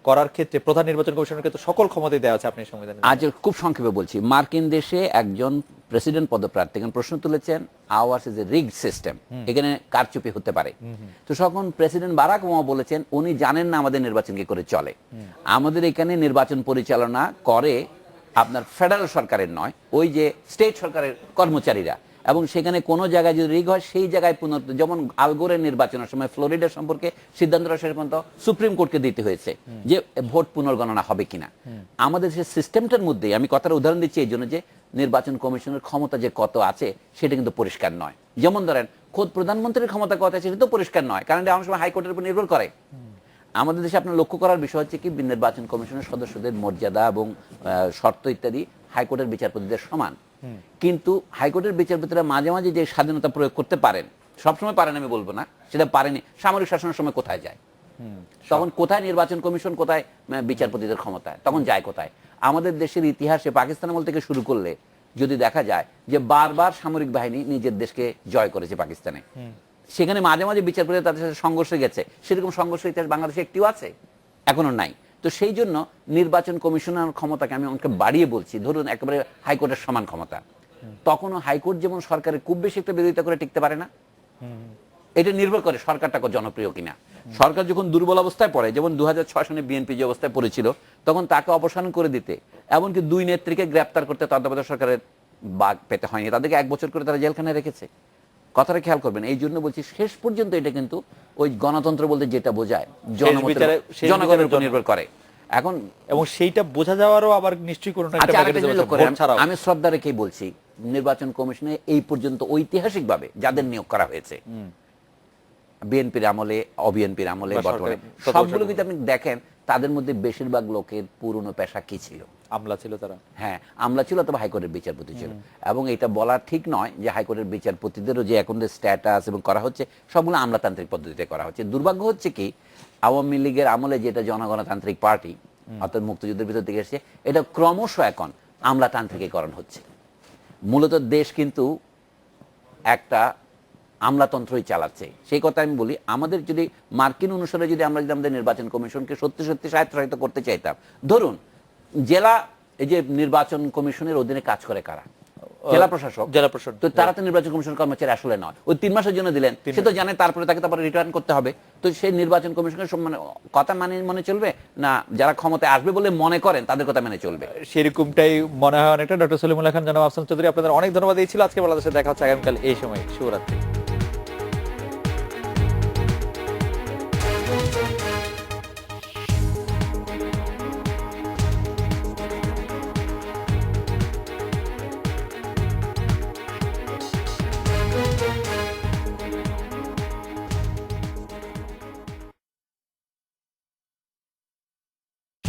করার ক্ষেত্রে প্রধান নির্বাচন কমিশনারকে তো সকল ক্ষমতা দেওয়া আছে আপনি সংবিধানে। আজ খুব সংক্ষেপে বলছি, মার্কিন দেশে একজন প্রেসিডেন্ট পদপ্রার্থী প্রশ্ন তুলেছেন, hours is a rigged system, এখানে কারচুপি হতে পারে। তো তখন প্রেসিডেন্ট বারাক ওবামা বলেছেন উনি জানেন না আমাদের নির্বাচন কি করে চলে, আমাদের এখানে নির্বাচন পরিচালনা করে আপনার ফেডারেল সরকারের নয়, ওই যে স্টেট সরকারের কর্মচারীরা, এবং সেখানে কোনো জায়গায় যদি রিগ হয় সেই জায়গায় যেমন আলগোরের নির্বাচনের সময় ফ্লোরিডা সম্পর্কে সিদ্ধান্তটা শেষ পর্যন্ত সুপ্রিম কোর্টকে দিতে হয়েছে যে ভোট পুনর্গণনা হবে কিনা। আমাদের সেই সিস্টেমটার মধ্যে, আমি কথার উদাহরণ দিচ্ছি এই জন্য যে নির্বাচন কমিশনের ক্ষমতা যে কত আছে সেটা কিন্তু পরিষ্কার নয়। যেমন ধরেন খোদ প্রধানমন্ত্রীর ক্ষমতা কত আছে সেটা তো পরিষ্কার নয়, কারণ এটা অনেক সময় হাইকোর্টের উপর নির্ভর করে। আমাদের দেশে আপনার লক্ষ্য করার বিষয় হচ্ছে কি, নির্বাচন কমিশনের সদস্যদের মর্যাদা এবং শর্ত ইত্যাদি হাইকোর্টের বিচারপতিদের সমান, কিন্তু হাইকোর্টের বিচারপতিরা মাঝে মাঝে যে স্বাধীনতা প্রয়োগ করতে পারেন, সবসময় পারেন আমি বলবো না, সেটা পারেনি। সামরিক শাসনের সময় কোথায় যায়? তখন কোথায় নির্বাচন কমিশন, কোথায় বিচারপতিদের ক্ষমতা, তখন যায় কোথায়? আমাদের দেশের ইতিহাসে পাকিস্তান আমল থেকে শুরু করলে যদি দেখা যায় যে বারবার সামরিক বাহিনী নিজের দেশকে জয় করেছে পাকিস্তানে, সেখানে মাঝে মাঝে বিচারপতি তাদের সাথে সংঘর্ষে গেছে, সেরকম সংঘর্ষ ইতিহাস বাংলাদেশে একটিও আছে? এখনো নাই। তো সেই জন্য নির্বাচন কমিশনের ক্ষমতাকে আমি অনেক বাড়িয়ে বলছি, ধরুন একেবারে হাইকোর্টের সমান ক্ষমতা, তখনও হাইকোর্ট যেমন সরকারের খুব বেশি একটা বিরোধিতা করে টিকতে পারে না। এটা নির্ভর করে সরকারটা জনপ্রিয় কিনা। সরকার যখন দুর্বল অবস্থায় পড়ে, যেমন 2006 সনে বিএনপি যে অবস্থায় পড়েছিল, তখন তাকে অপসারণ করে দিতে, এমনকি 2 নেত্রীকে গ্রেপ্তার করতে তত্ত্বাবধায়ক সরকারের বাগ পেতে হয়নি, তাদেরকে 1 বছর করে তারা জেলখানায় রেখেছে। কথাটা খেয়াল করবেন। এই জন্য বলছি শেষ পর্যন্ত এটা কিন্তু ওই গণতন্ত্র বলতে যেটা বোঝায় জনগণের উপর নির্ভর করে। এখন এবং সেইটা বোঝা যাওয়ারও আবার নিশ্চয়ই কোনো একটা, আমি শ্রদ্ধা রেখেই বলছি, নির্বাচন কমিশনে এই পর্যন্ত ঐতিহাসিকভাবে যাদের নিয়োগ করা হয়েছে, বিএনপির আমলে, অবিএনপির আমলে, বর্তমানে সবগুলো যদি আপনি দেখেন, তাদের মধ্যে বেশিরভাগ লোকের পুরনো পেশা কি ছিল? আমলা ছিল তারা। হ্যাঁ, আমলা ছিল, অথবা হাইকোর্টের বিচারপতি ছিল। এবং এটা বলা ঠিক নয় যে হাইকোর্টের বিচারপতিদেরও যে এখন স্ট্যাটাস এবং করা হচ্ছে সবগুলো আমলাতান্ত্রিক পদ্ধতিতে করা হচ্ছে। দুর্ভাগ্য হচ্ছে কি, আওয়ামী লীগের আমলে যেটা জনগণতান্ত্রিক পার্টি অর্থাৎ মুক্তিযুদ্ধের ভিতর থেকে এসেছে, এটা ক্রমশ এখন আমলাতান্ত্রিকীকরণ হচ্ছে। মূলত দেশ কিন্তু একটা আমলাতন্ত্রই চালাচ্ছে। সেই কথা আমি বলি, আমাদের যদি মার্কিন অনুসারে যদি আমরা আমাদের নির্বাচন কমিশনকে সত্যি সত্যি স্বায়ত্তশাসিত করতে চাইতাম, ধরুন জেলা এই যে নির্বাচন কমিশনের অধীনে কাজ করে কারা? জেলা প্রশাসক। জেলা প্রশাসক। তো তারা তো নির্বাচন কমিশন কর্মচারী আসলে নয়, ওই 3 মাসের জন্য দিলেন, সে তো জানে তারপরে তাকে রিটার্ন করতে হবে। তো সেই নির্বাচন কমিশনের মানে কথা মনে চলবে না, যারা ক্ষমতায় আসবে বলে মনে করেন তাদের কথা মেনে চলবে? সেরকমটাই মনে হয় অনেকটা। ডক্টর সলিমুল্লাহ খান, জনাব আফসান চৌধুরী, আপনাদের অনেক ধন্যবাদ। এই ছিল আজকে বাংলাদেশে দেখা হচ্ছে আগামীকাল এই সময়। শুভরাত্রি।